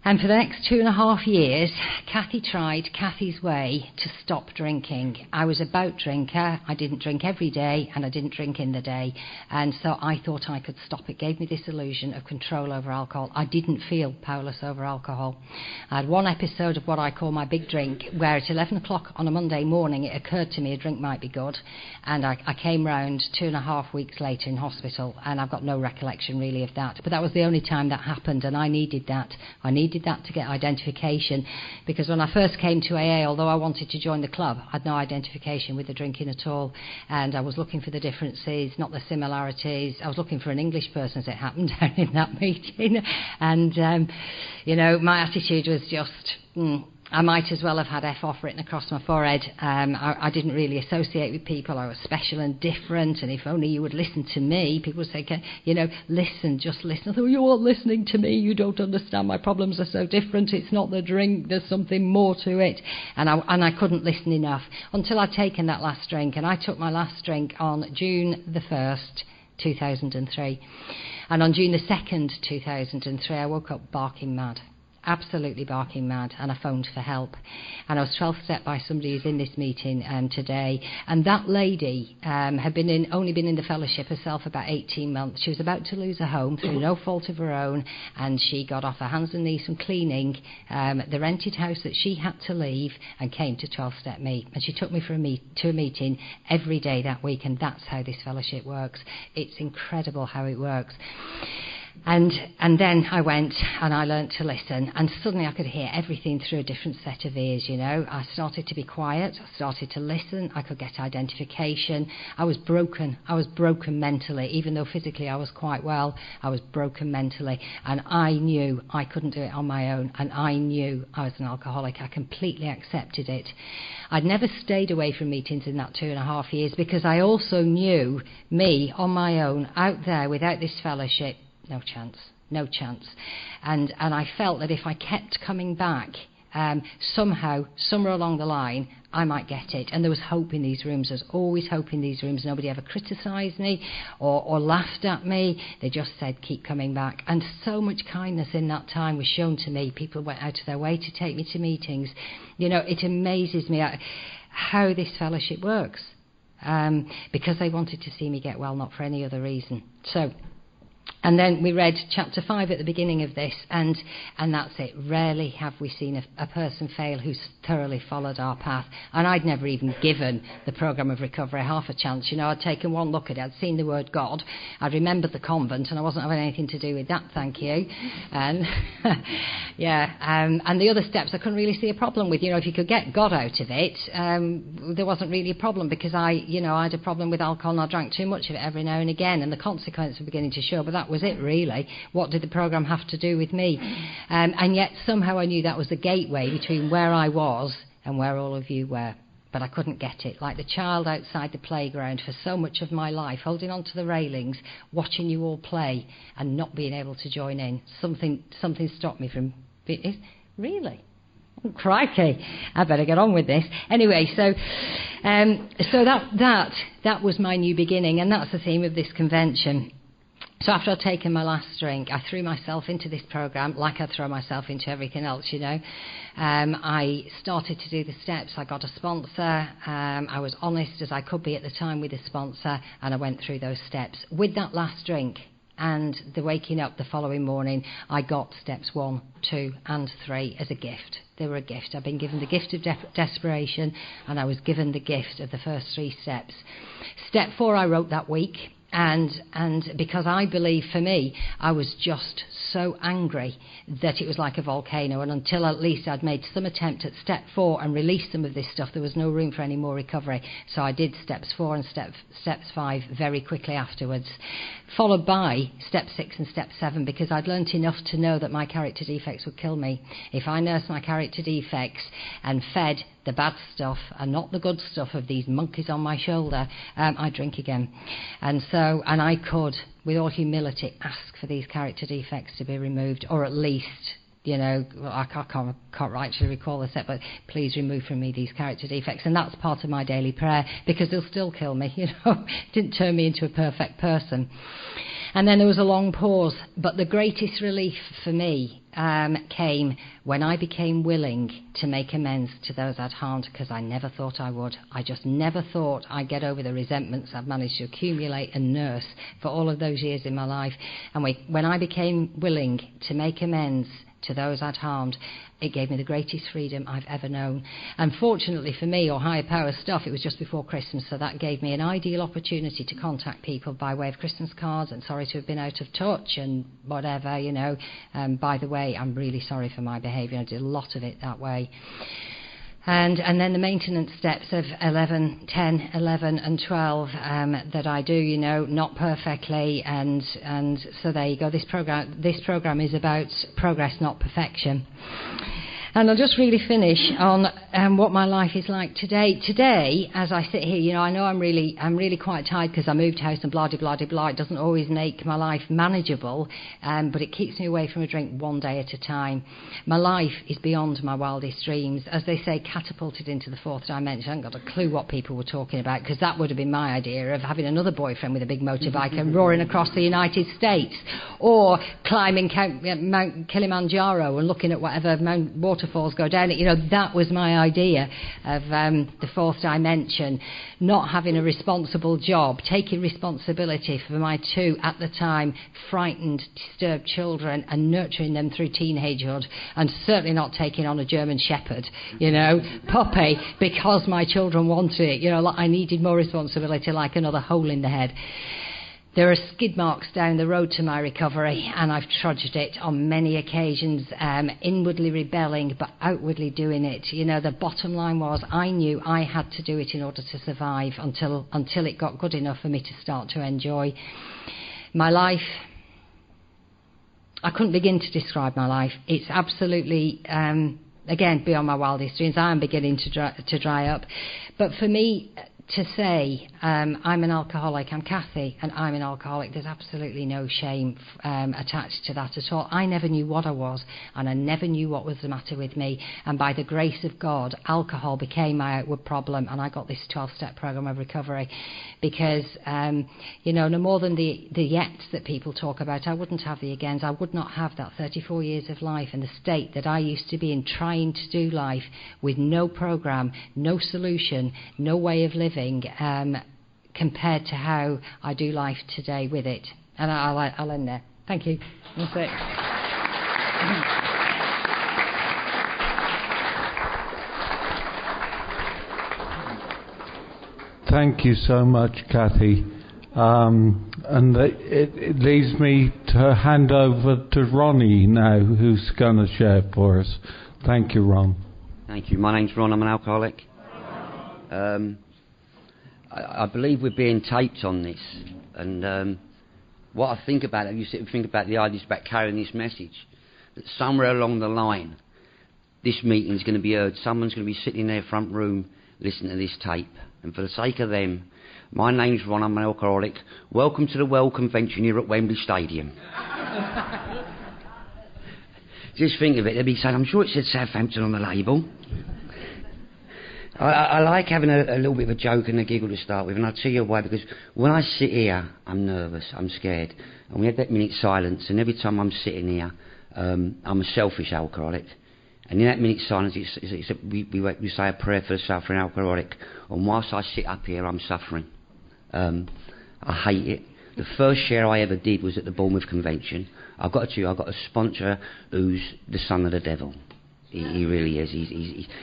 And for the next 2.5 years, Kathy tried Kathy's way to stop drinking. I was a bout drinker. I didn't drink every day, and I didn't drink in the day. And so I thought I could stop it. Gave me this illusion of control over alcohol. I didn't feel powerless over alcohol. I had one episode of what I call my big drink, where at 11 o'clock on a Monday morning, it occurred to me a drink might be good. And I came round 2.5 weeks later in hospital, and I've got no recollection really of that. But that was the only time that happened, and I needed that. I needed that to get identification, because when I first came to AA, although I wanted to join the club, I had no identification with the drinking at all, and I was looking for the differences, not the similarities. I was looking for an English person, as it happened, down in that meeting, and my attitude was just I might as well have had F off written across my forehead. I didn't really associate with people. I was special and different, and if only you would listen to me. People would say, listen, just listen. I thought, you aren't listening to me. You don't understand. My problems are so different. It's not the drink. There's something more to it. And I couldn't listen enough until I'd taken that last drink. And I took my last drink on June the 1st, 2003. And on June the 2nd, 2003, I woke up barking mad. Absolutely barking mad, and I phoned for help. And I was 12th step by somebody who's in this meeting today. And that lady had only been in the fellowship herself about 18 months. She was about to lose her home through no fault of her own, and she got off her hands and knees from cleaning the rented house that she had to leave, and came to 12th step me. And she took me to a meeting every day that week, and that's how this fellowship works. It's incredible how it works. And then I went and I learnt to listen, and suddenly I could hear everything through a different set of ears, I started to be quiet, I started to listen, I could get identification. I was broken mentally, even though physically I was quite well. I was broken mentally, and I knew I couldn't do it on my own, and I knew I was an alcoholic. I completely accepted it. I'd never stayed away from meetings in that 2.5 years, because I also knew me on my own, out there without this fellowship, no chance. And I felt that if I kept coming back, somehow, somewhere along the line, I might get it. And there was hope in these rooms. There's always hope in these rooms. Nobody ever criticised me or laughed at me. They just said, keep coming back. And so much kindness in that time was shown to me. People went out of their way to take me to meetings. It amazes me how this fellowship works, because they wanted to see me get well, not for any other reason. So And then we read chapter 5 at the beginning of this, and that's it. Rarely have we seen a person fail who's thoroughly followed our path. And I'd never even given the programme of recovery half a chance. You know, I'd taken one look at it, I'd seen the word God, I'd remembered the convent, and I wasn't having anything to do with that, thank you. And and the other steps I couldn't really see a problem with. You know, if you could get God out of it, there wasn't really a problem, because I had a problem with alcohol, and I drank too much of it every now and again, and the consequences were beginning to show, but that was it really. What did the programme have to do with me? And yet somehow I knew that was the gateway between where I was and where all of you were. But I couldn't get it. Like the child outside the playground for so much of my life, holding on to the railings, watching you all play and not being able to join in. Something stopped me from... Really? Oh, crikey, I better get on with this. Anyway, so that was my new beginning, and that's the theme of this convention. So after I'd taken my last drink, I threw myself into this programme like I throw myself into everything else, you know. I started to do the steps. I got a sponsor. I was honest as I could be at the time with the sponsor, and I went through those steps. With that last drink and the waking up the following morning, I got steps 1, 2 and 3 as a gift. They were a gift. I've been given the gift of desperation, and I was given the gift of the first 3 steps. Step 4 I wrote that week. And because I believe, for me, I was just so angry that it was like a volcano, and until at least I'd made some attempt at step 4 and released some of this stuff, there was no room for any more recovery. So I did steps 4 and steps 5 very quickly afterwards, followed by step 6 and step 7, because I'd learnt enough to know that my character defects would kill me. If I nursed my character defects and fed the bad stuff and not the good stuff of these monkeys on my shoulder, I'd drink again. And I could, with all humility, ask for these character defects to be removed, or at least, you know, I can't actually recall the step, but please remove from me these character defects. And that's part of my daily prayer, because they'll still kill me, you know. It didn't turn me into a perfect person. And then there was a long pause, but the greatest relief for me came when I became willing to make amends to those I'd harmed, because I never thought I would. I just never thought I'd get over the resentments I've managed to accumulate and nurse for all of those years in my life. And when I became willing to make amends to those I'd harmed, it gave me the greatest freedom I've ever known. And fortunately for me, or higher power stuff, it was just before Christmas, so that gave me an ideal opportunity to contact people by way of Christmas cards and sorry to have been out of touch and whatever, you know. By the way, I'm really sorry for my behaviour. I did a lot of it that way. And then the maintenance steps of 11, 10, 11 and 12 that I do, you know, not perfectly. And so there you go. This program is about progress, not perfection. And I'll just really finish on what my life is like today. Today, as I sit here, you know, I know I'm really quite tired because I moved house and blah, blah, blah, blah. It doesn't always make my life manageable, but it keeps me away from a drink one day at a time. My life is beyond my wildest dreams. As they say, catapulted into the 4th dimension. I haven't got a clue what people were talking about, because that would have been my idea of having another boyfriend with a big motorbike and roaring across the United States, or climbing Mount Kilimanjaro and looking at whatever waterfalls go down it. You know, that was my idea of the 4th dimension. Not having a responsible job, taking responsibility for my 2, at the time, frightened, disturbed children and nurturing them through teenagehood, and certainly not taking on a German Shepherd, you know, puppy, because my children wanted it. You know, like I needed more responsibility, like another hole in the head. There are skid marks down the road to my recovery, and I've trudged it on many occasions, inwardly rebelling but outwardly doing it. You know, the bottom line was I knew I had to do it in order to survive until it got good enough for me to start to enjoy my life. I couldn't begin to describe my life. It's absolutely, again, beyond my wildest dreams. I am beginning to dry up. But for me to say, I'm an alcoholic, I'm Kathy, and I'm an alcoholic, there's absolutely no shame attached to that at all. I never knew what I was, and I never knew what was the matter with me. And by the grace of God, alcohol became my outward problem, and I got this 12-step program of recovery. Because, you know, no more than the yets that people talk about, I wouldn't have the agains. I would not have that 34 years of life and the state that I used to be in, trying to do life with no program, no solution, no way of living, compared to how I do life today with it. And I'll end there. Thank you. That's it. Thank you so much, Kathy. And it leaves me to hand over to Ronnie now, who's going to share for us. Thank you, Ron. Thank you. My name's Ron. I'm an alcoholic. I believe we're being taped on this, and what I think about it, you sit and think about the ideas about carrying this message, that somewhere along the line, this meeting's going to be heard. Someone's going to be sitting in their front room listening to this tape, and for the sake of them, my name's Ron. I'm an alcoholic. Welcome to the World Convention here at Wembley Stadium. Just think of it. They'll be saying, I'm sure it said Southampton on the label. I like having a little bit of a joke and a giggle to start with, and I'll tell you why, because when I sit here, I'm nervous, I'm scared. And we had that minute silence, and every time I'm sitting here, I'm a selfish alcoholic. And in that minute silence, we say a prayer for the suffering alcoholic. And whilst I sit up here, I'm suffering. I hate it. The first share I ever did was at the Bournemouth Convention. I've got to tell you, I've got a sponsor who's the son of the devil. He really is.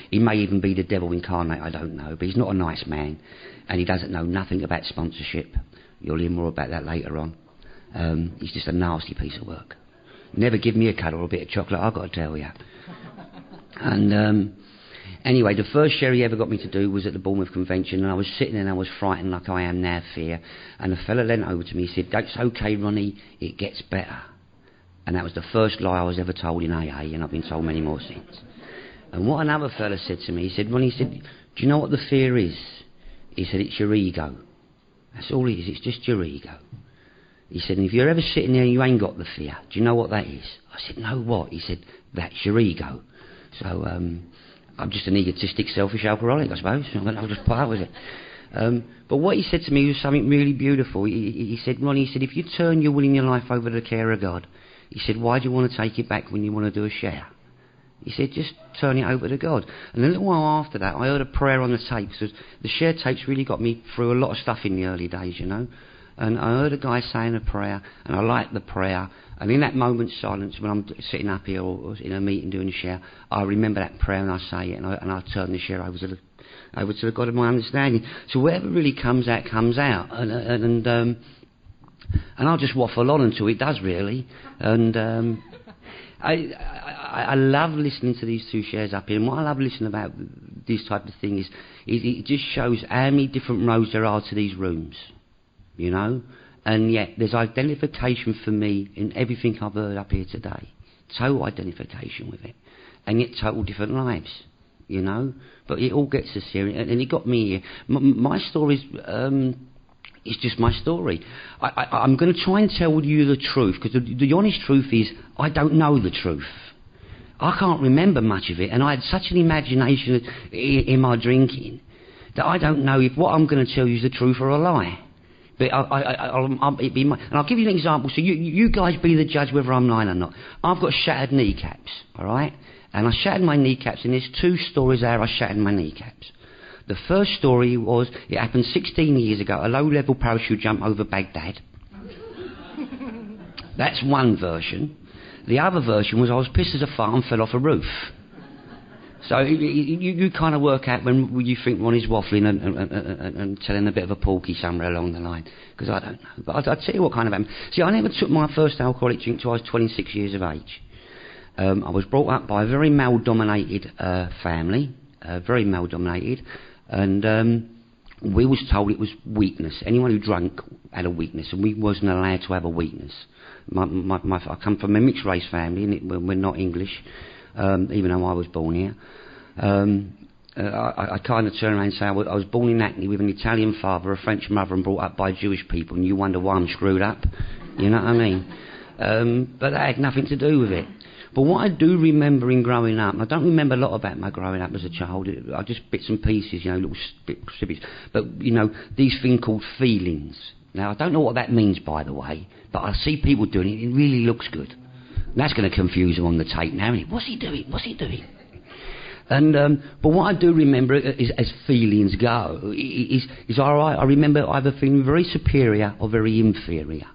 He may even be the devil incarnate, I don't know. But he's not a nice man. And he doesn't know nothing about sponsorship. You'll hear more about that later on. He's just a nasty piece of work. Never give me a cuddle or a bit of chocolate, I've got to tell you. And anyway, the first share he ever got me to do was at the Bournemouth Convention, and I was sitting there and I was frightened like I am now, fear. And a fella leant over to me, he said, "It's okay, Ronnie, it gets better." And that was the first lie I was ever told in AA, and I've been told many more since. And what another fella said to me, he said, "Ronnie, he said, do you know what the fear is?" He said, "It's your ego. That's all it is, it's just your ego." He said, "And if you're ever sitting there and you ain't got the fear, do you know what that is?" I said, "No, what?" He said, "That's your ego." So I'm just an egotistic, selfish alcoholic, I suppose. I'll just put up with it. But what he said to me was something really beautiful. He said, "Ronnie," he said, "if you turn your will in your life over to the care of God," he said, "why do you want to take it back when you want to do a share?" He said, "just turn it over to God." And a little while after that, I heard a prayer on the tape. So the share tapes really got me through a lot of stuff in the early days, you know. And I heard a guy saying a prayer, and I liked the prayer. And in that moment's silence, when I'm sitting up here or in a meeting doing a share, I remember that prayer and I say it, and I turn the share over to the God of my understanding. So whatever really comes out, comes out. And I'll just waffle on until it does, really. And I love listening to these two shares up here. And what I love listening about this type of thing is it just shows how many different roads there are to these rooms, you know. And yet there's identification for me in everything I've heard up here today. Total identification with it. And yet total different lives, you know. But it all gets us here. And it got me here. My story's... it's just my story. I'm going to try and tell you the truth, because the honest truth is I don't know the truth. I can't remember much of it, and I had such an imagination in my drinking that I don't know if what I'm going to tell you is the truth or a lie. But and I'll give you an example, so you guys be the judge whether I'm lying or not. I've got shattered kneecaps, all right? And I shattered my kneecaps, and there's two stories there I shattered my kneecaps. The first story was, it happened 16 years ago, a low-level parachute jump over Baghdad. That's one version. The other version was I was pissed as a fart and fell off a roof. So you kind of work out when you think one is waffling and telling a bit of a porky somewhere along the line, because I don't know. But I'll tell you what kind of happened. See, I never took my first alcoholic drink till I was 26 years of age. I was brought up by a very male-dominated family, very male-dominated. And we was told it was weakness. Anyone who drank had a weakness, and we wasn't allowed to have a weakness. I come from a mixed race family, and we're not English, even though I was born here. I kind of turn around and say I was born in Hackney with an Italian father, a French mother, and brought up by Jewish people, and you wonder why I'm screwed up. You know what I mean? But that had nothing to do with it. But what I do remember in growing up, and I don't remember a lot about my growing up as a child, I just bits and pieces, you know, little snippets. But, you know, these things called feelings. Now, I don't know what that means, by the way, but I see people doing it, it really looks good. And that's going to confuse them on the tape now, isn't it? What's he doing? What's he doing? And, but what I do remember is, as feelings go, is all right. I remember either feeling very superior or very inferior.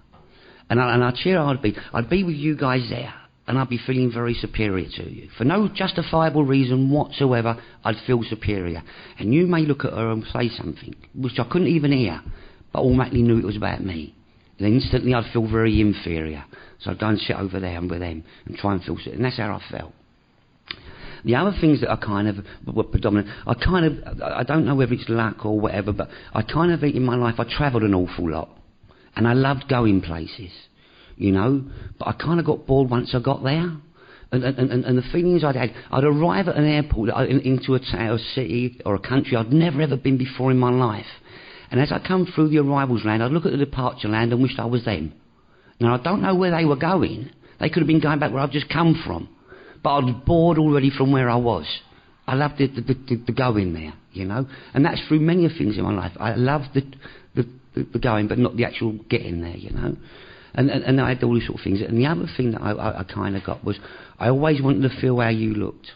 And I cheer I'd be with you guys there, and I'd be feeling very superior to you. For no justifiable reason whatsoever, I'd feel superior. And you may look at her and say something, which I couldn't even hear, but automatically knew it was about me. And then instantly I'd feel very inferior. So I'd go and sit over there and with them and try and feel... And that's how I felt. The other things that I kind of were predominant, I don't know whether it's luck or whatever, but I kind of, in my life, I travelled an awful lot. And I loved going places, you know, but I kind of got bored once I got there. And the feelings I'd had, I'd arrive at an airport, into a city or a country I'd never ever been before in my life. And as I come through the arrivals land, I'd look at the departure land and wished I was them. Now, I don't know where they were going. They could have been going back where I've just come from. But I was bored already from where I was. I loved the going there, you know. And that's through many things in my life. I loved the going, but not the actual getting there, you know. And I had all these sort of things. And the other thing that I kind of got was I always wanted to feel how you looked.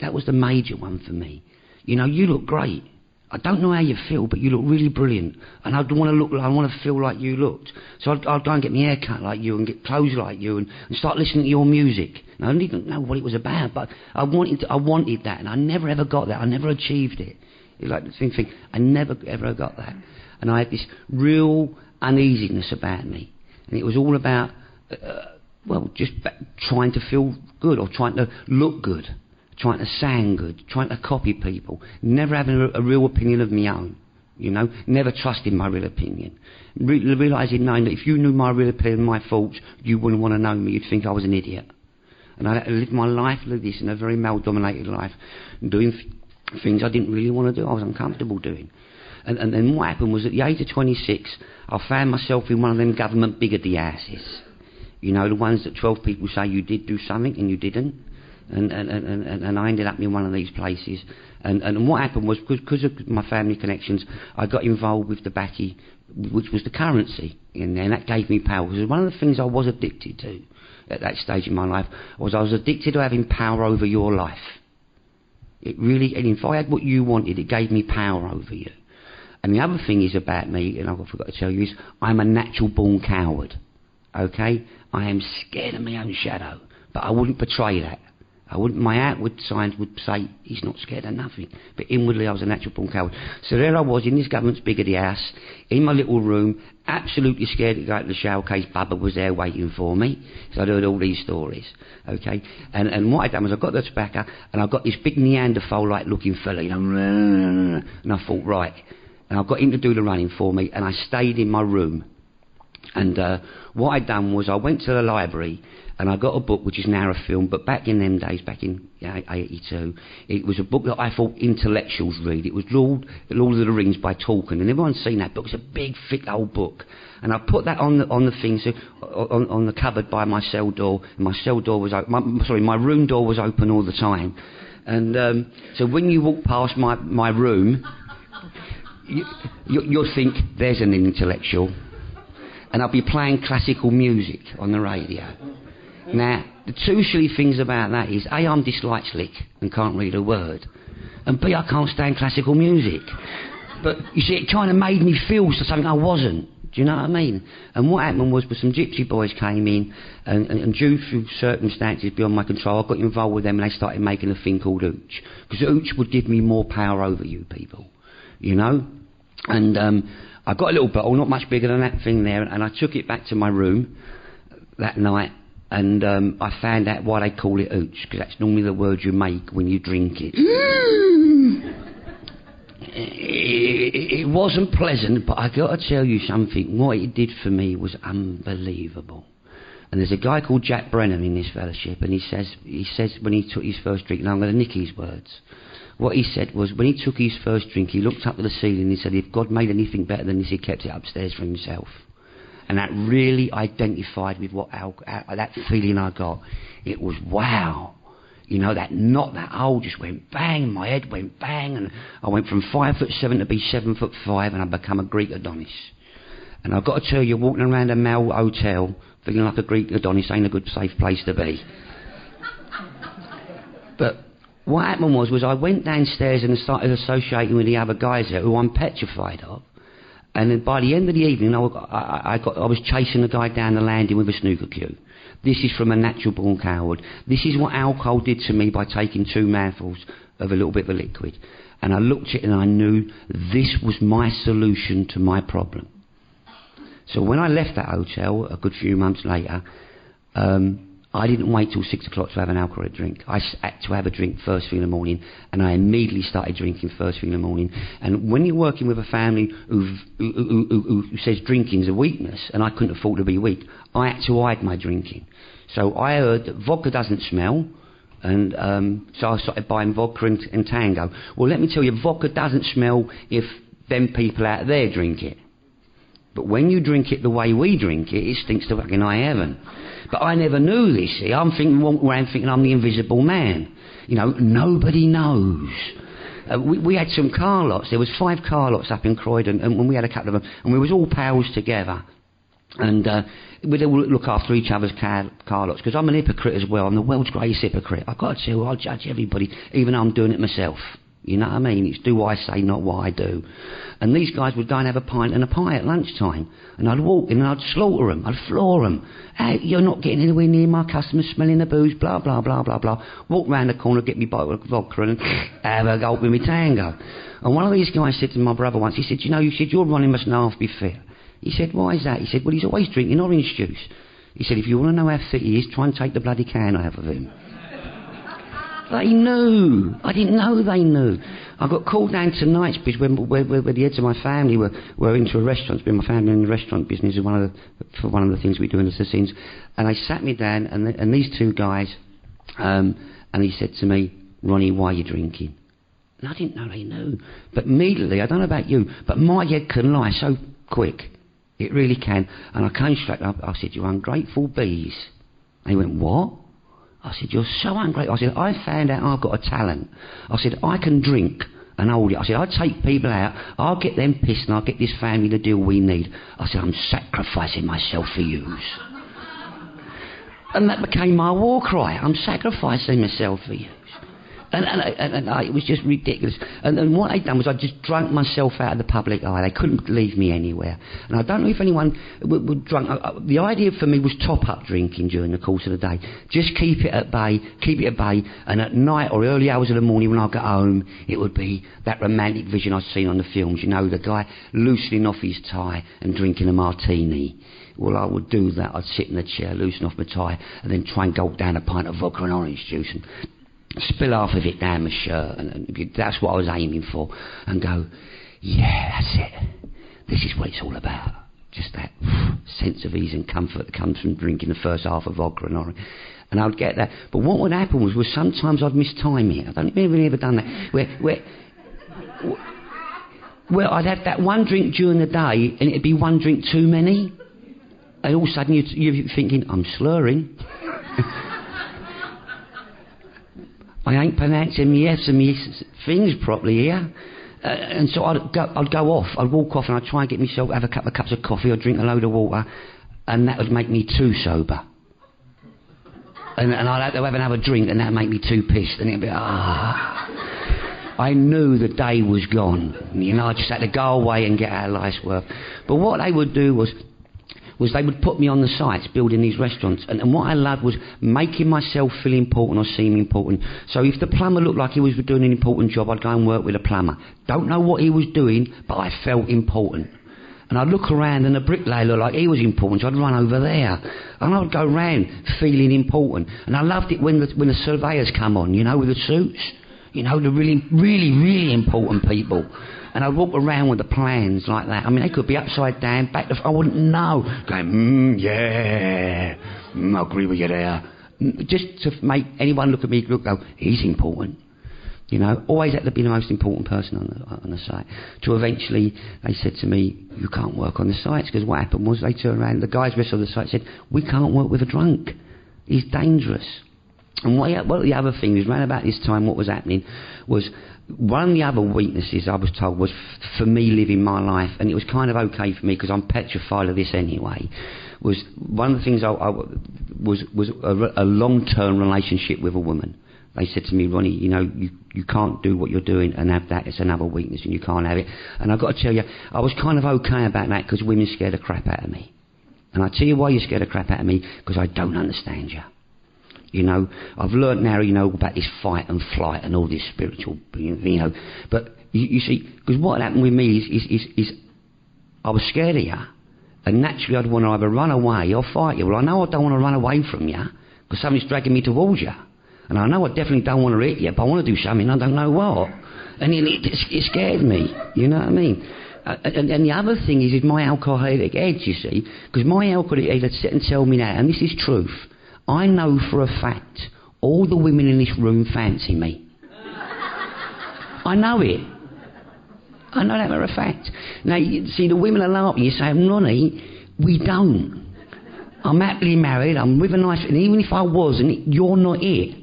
That was the major one for me. You know, you look great. I don't know how you feel, but you look really brilliant. And I want to feel like you looked. So I'd go and get my hair cut like you and get clothes like you and start listening to your music. And I didn't know what it was about, but I wanted that, and I never ever got that. I never achieved it. It's like the same thing. I never ever got that. And I had this real uneasiness about me. And it was all about, just trying to feel good or trying to look good. Trying to sound good, trying to copy people, never having a real opinion of my own, you know, never trusting my real opinion. Realising, knowing that if you knew my real opinion, my thoughts, you wouldn't want to know me, you'd think I was an idiot. And I lived my life like this, in a very male-dominated life, doing things I didn't really want to do, I was uncomfortable doing. And then what happened was at the age of 26, I found myself in one of them government biggity houses. You know, the ones that 12 people say you did do something and you didn't. And I ended up in one of these places. And what happened was, because of my family connections, I got involved with the baccy, which was the currency. And that gave me power. Because one of the things I was addicted to at that stage in my life was I was addicted to having power over your life. It really, and if I had what you wanted, it gave me power over you. And the other thing is about me, and I forgot to tell you, is I'm a natural born coward. Okay? I am scared of my own shadow. But I wouldn't portray that. My outward signs would say he's not scared of nothing. But inwardly I was a natural born coward. So there I was in this government's biggity house, in my little room, absolutely scared to go to the shower case Bubba was there waiting for me. So I'd heard all these stories. Okay? And what I'd done was I got the tobacco and I got this big Neanderthal-like looking fella, you know, and I thought, right. And I got him to do the running for me and I stayed in my room. And what I'd done was I went to the library and I got a book which is now a film, but back in them days, back in 82, it was a book that I thought intellectuals read. It was Lord of the Rings by Tolkien, and everyone's seen that book. It's a big, thick old book. And I put that on the thing, so on the cupboard by my cell door. And my cell door was my room door was open all the time. And so when you walk past my room, you'll think there's an intellectual. And I'll be playing classical music on the radio. Now, the two silly things about that is, A, I'm dyslexic and can't read a word, and B, I can't stand classical music. But, you see, it kind of made me feel something I wasn't. Do you know what I mean? And what happened was some gypsy boys came in, and due to circumstances beyond my control, I got involved with them and they started making a thing called hooch. Because hooch would give me more power over you people, you know? And I got a little bottle, not much bigger than that thing there, and I took it back to my room that night. And I found out why they call it hooch, because that's normally the word you make when you drink it. It wasn't pleasant, but I got to tell you something. What it did for me was unbelievable. And there's a guy called Jack Brennan in this fellowship, and he says when he took his first drink, and I'm going to nick his words. What he said was, when he took his first drink, he looked up to the ceiling and he said, if God made anything better than this, he kept it upstairs for himself. And that really identified with that feeling I got. It was wow. You know, that hole just went bang, my head went bang, and I went from 5'7" to be 7'5", and I become a Greek Adonis. And I've got to tell you, walking around a male hotel, feeling like a Greek Adonis ain't a good, safe place to be. But what happened was I went downstairs and started associating with the other guys there, who I'm petrified of. And then by the end of the evening, I was chasing a guy down the landing with a snooker cue. This is from a natural born coward. This is what alcohol did to me by taking 2 mouthfuls of a little bit of a liquid. And I looked at it and I knew this was my solution to my problem. So when I left that hotel a good few months later, I didn't wait till 6 o'clock to have an alcoholic drink. I had to have a drink first thing in the morning, and I immediately started drinking first thing in the morning. And when you're working with a family who says drinking's a weakness, and I couldn't afford to be weak, I had to hide my drinking. So I heard that vodka doesn't smell, and so I started buying vodka and Tango. Well, let me tell you, vodka doesn't smell if them people out there drink it. But when you drink it the way we drink it, it stinks to fucking high heaven. But I never knew this. See? I'm walking around thinking I'm the invisible man. You know, nobody knows. We had some car lots. There was 5 car lots up in Croydon, and when we had a couple of them, and we was all pals together. And we'd all look after each other's car lots, because I'm an hypocrite as well. I'm the world's greatest hypocrite. I've got to tell you, I'll judge everybody, even though I'm doing it myself. You know what I mean? It's do what I say, not what I do. And these guys would go and have a pint and a pie at lunchtime. And I'd walk in and I'd slaughter them. I'd floor them. Hey, you're not getting anywhere near my customers, smelling the booze, blah, blah, blah, blah, blah. Walk round the corner, get me bottle of vodka and have a gulp with me Tango. And one of these guys said to my brother once, he said, you know, your Ronnie must now half be fit. He said, why is that? He said, well, he's always drinking orange juice. He said, if you want to know how fit he is, try and take the bloody can out of him. They knew. I didn't know they knew. I got called down to Knightsbridge where the heads of my family were into a restaurant. Been my family in the restaurant business is one of the things we do in assassins. And they sat me down, and these 2 guys, and he said to me, Ronnie, why are you drinking? And I didn't know they knew. But immediately, I don't know about you, but my head can lie so quick. It really can. And I came straight up. I said, you ungrateful bees. And he went, what? I said, you're so ungrateful. I said, I found out I've got a talent. I said, I can drink and hold it. I said, I'll take people out, I'll get them pissed and I'll get this family the deal we need. I said, I'm sacrificing myself for yous. And that became my war cry. I'm sacrificing myself for yous. And it was just ridiculous. And what I'd done was I just drunk myself out of the public eye. They couldn't leave me anywhere. And I don't know if anyone would drunk. The idea for me was top-up drinking during the course of the day. Just keep it at bay. And at night or early hours of the morning when I got home, it would be that romantic vision I'd seen on the films. You know, the guy loosening off his tie and drinking a martini. Well, I would do that. I'd sit in the chair, loosen off my tie, and then try and gulp down a pint of vodka and orange juice and spill half of it down my shirt, and that's what I was aiming for, and go, yeah, that's it. This is what it's all about. Just that sense of ease and comfort that comes from drinking the first half of vodka and orange. And I'd get that. But what would happen was sometimes I'd mistime it. I don't think I've really ever done that. Where I'd have that one drink during the day, and it'd be one drink too many. And all of a sudden you're thinking, I'm slurring. I ain't pronouncing me F's and me things properly here. And so I'd go off. I'd walk off and I'd try and get myself, have a couple of cups of coffee or drink a load of water, and that would make me too sober. And I'd have to have another drink, and that'd make me too pissed, and it'd be, I knew the day was gone. You know, I just had to go away and get our life's work. But what they would do was they would put me on the sites building these restaurants, and what I loved was making myself feel important or seem important. So if the plumber looked like he was doing an important job, I'd go and work with a plumber. Don't know what he was doing, but I felt important. And I'd look around and the bricklayer looked like he was important, so I'd run over there. And I'd go round feeling important. And I loved it when the surveyors come on, you know, with the suits. You know, the really, really, really important people. And I'd walk around with the plans like that. I mean, they could be upside down, back to... I wouldn't know. Going, yeah, I agree with you there. Just to make anyone look at me and go, he's important. You know, always had to be the most important person on the site. To eventually, they said to me, you can't work on the sites, because what happened was they turned around, the guys rest of the site said, we can't work with a drunk. He's dangerous. And what the other thing is, around about this time, what was happening was... One of the other weaknesses I was told was for me living my life, and it was kind of okay for me because I'm petrified of this anyway, was one of the things was a long-term relationship with a woman. They said to me, Ronnie, you know, you can't do what you're doing and have that. It's another weakness and you can't have it. And I've got to tell you, I was kind of okay about that because women scare the crap out of me. And I tell you why you scare the crap out of me, because I don't understand you. You know, I've learnt now, you know, about this fight and flight and all this spiritual, you know. But you see, because what happened with me is I was scared of you. And naturally I'd want to either run away or fight you. Well, I know I don't want to run away from you because something's dragging me towards you. And I know I definitely don't want to hit you, but I want to do something, I don't know what. And it scared me, you know what I mean? And the other thing is my alcoholic edge, you see, because my alcoholic edge would sit and tell me that, and this is truth. I know for a fact all the women in this room fancy me. I know it. I know that for a fact. Now, you see, the women are laughing. You say, Ronnie, we don't. I'm happily married. I'm with a nice... And even if I wasn't, you're not it.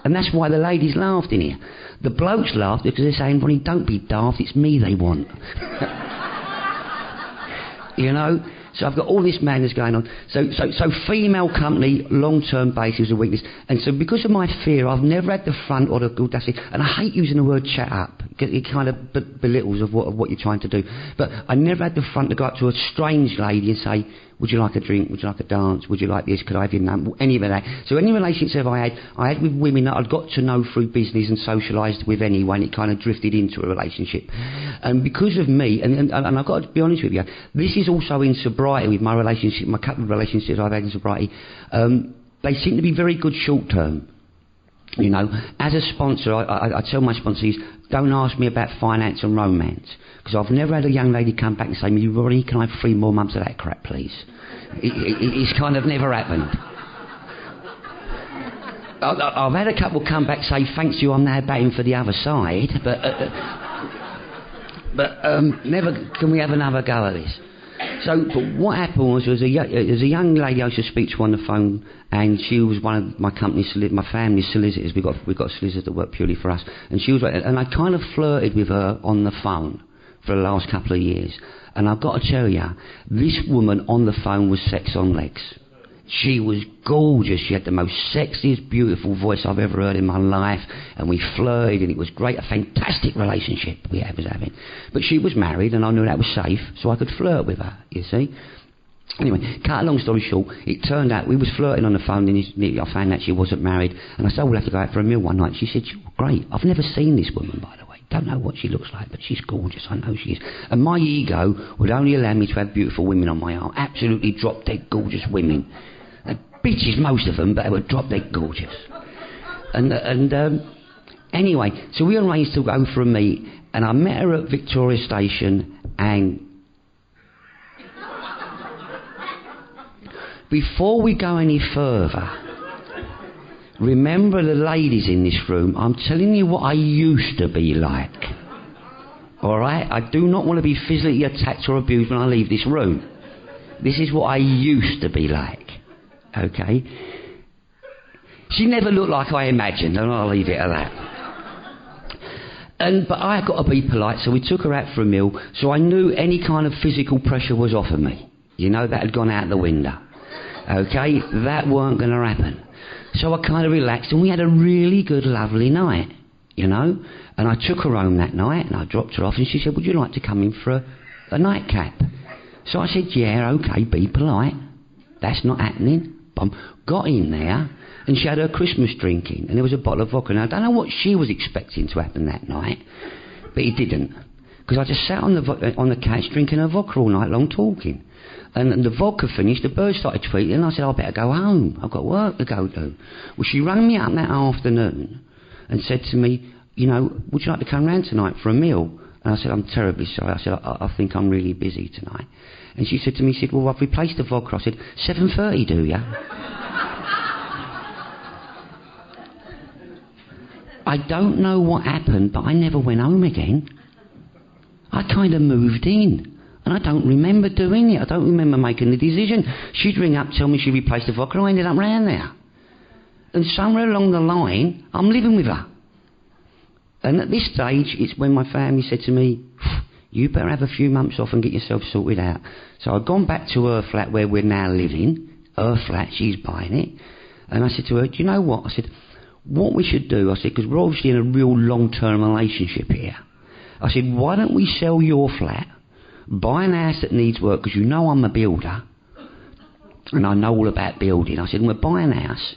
And that's why the ladies laughed in here. The blokes laughed because they're saying, Ronnie, don't be daft. It's me they want. You know? So I've got all this madness going on. So female company, long-term basis is a weakness. And so because of my fear, I've never had the front or the audacity. And I hate using the word chat up. It kind of belittles of what you're trying to do. But I never had the front to go up to a strange lady and say, would you like a drink? Would you like a dance? Would you like this? Could I have your number? Any of that. So any relationships I had with women that I'd got to know through business and socialised with anyway, and it kind of drifted into a relationship. And because of me, and I've got to be honest with you, this is also in sobriety with my relationship, my couple of relationships I've had in sobriety. They seem to be very good short term. You know, as a sponsor, I tell my sponsors, don't ask me about finance and romance, because I've never had a young lady come back and say, Ronnie, can I have 3 more months of that crap, please? It's kind of never happened. I've had a couple come back say, thanks you, I'm now batting for the other side, but never, can we have another go at this? So, but what happened was, there was a young lady I used to speak to on the phone, and she was one of my company's, my family's solicitors. We've got solicitors that work purely for us, and she was, and I kind of flirted with her on the phone for the last couple of years. And I've got to tell you, this woman on the phone was sex on legs. She was gorgeous. She had the most sexiest, beautiful voice I've ever heard in my life. And we flirted, and it was great. A fantastic relationship we was having. But she was married, and I knew that was safe, so I could flirt with her, you see. Anyway, cut a long story short, it turned out we was flirting on the phone, and I found out she wasn't married. And I said, we'll have to go out for a meal one night. She said, great. I've never seen this woman, by the way. Don't know what she looks like, but she's gorgeous. I know she is. And my ego would only allow me to have beautiful women on my arm. Absolutely drop-dead gorgeous women. Bitches, most of them, but they were drop-dead gorgeous. And anyway, so we arranged to go for a meet, and I met her at Victoria Station, and before we go any further, remember the ladies in this room, I'm telling you what I used to be like. Alright? I do not want to be physically attacked or abused when I leave this room. This is what I used to be like. Okay? She never looked like I imagined, and I'll leave it at that. But I got to be polite, so we took her out for a meal, so I knew any kind of physical pressure was off of me. You know, that had gone out the window. Okay? That weren't going to happen. So I kind of relaxed, and we had a really good, lovely night, you know. And I took her home that night, and I dropped her off, and she said, would you like to come in for a nightcap? So I said, yeah, okay, be polite. That's not happening. Got in there, and she had her Christmas drinking, and there was a bottle of vodka. Now, I don't know what she was expecting to happen that night, but it didn't. Because I just sat on the couch drinking her vodka all night long, talking. And the vodka finished, the birds started tweeting, and I said, I better go home. I've got work to go to. Well, she rang me up that afternoon and said to me, you know, would you like to come round tonight for a meal? And I said, I'm terribly sorry. I said, I think I'm really busy tonight. And she said to me, well, I've replaced the vodka. I said, 7:30, do ya? I don't know what happened, but I never went home again. I kind of moved in. And I don't remember doing it. I don't remember making the decision. She'd ring up, tell me she replaced the vodka, and I ended up round there. And somewhere along the line, I'm living with her. And at this stage, it's when my family said to me, you better have a few months off and get yourself sorted out. So I'd gone back to her flat where we're now living. Her flat, she's buying it. And I said to her, do you know what? I said, what we should do, I said, because we're obviously in a real long-term relationship here. I said, why don't we sell your flat, buy an house that needs work, because you know I'm a builder, and I know all about building. I said, we'll buy an house,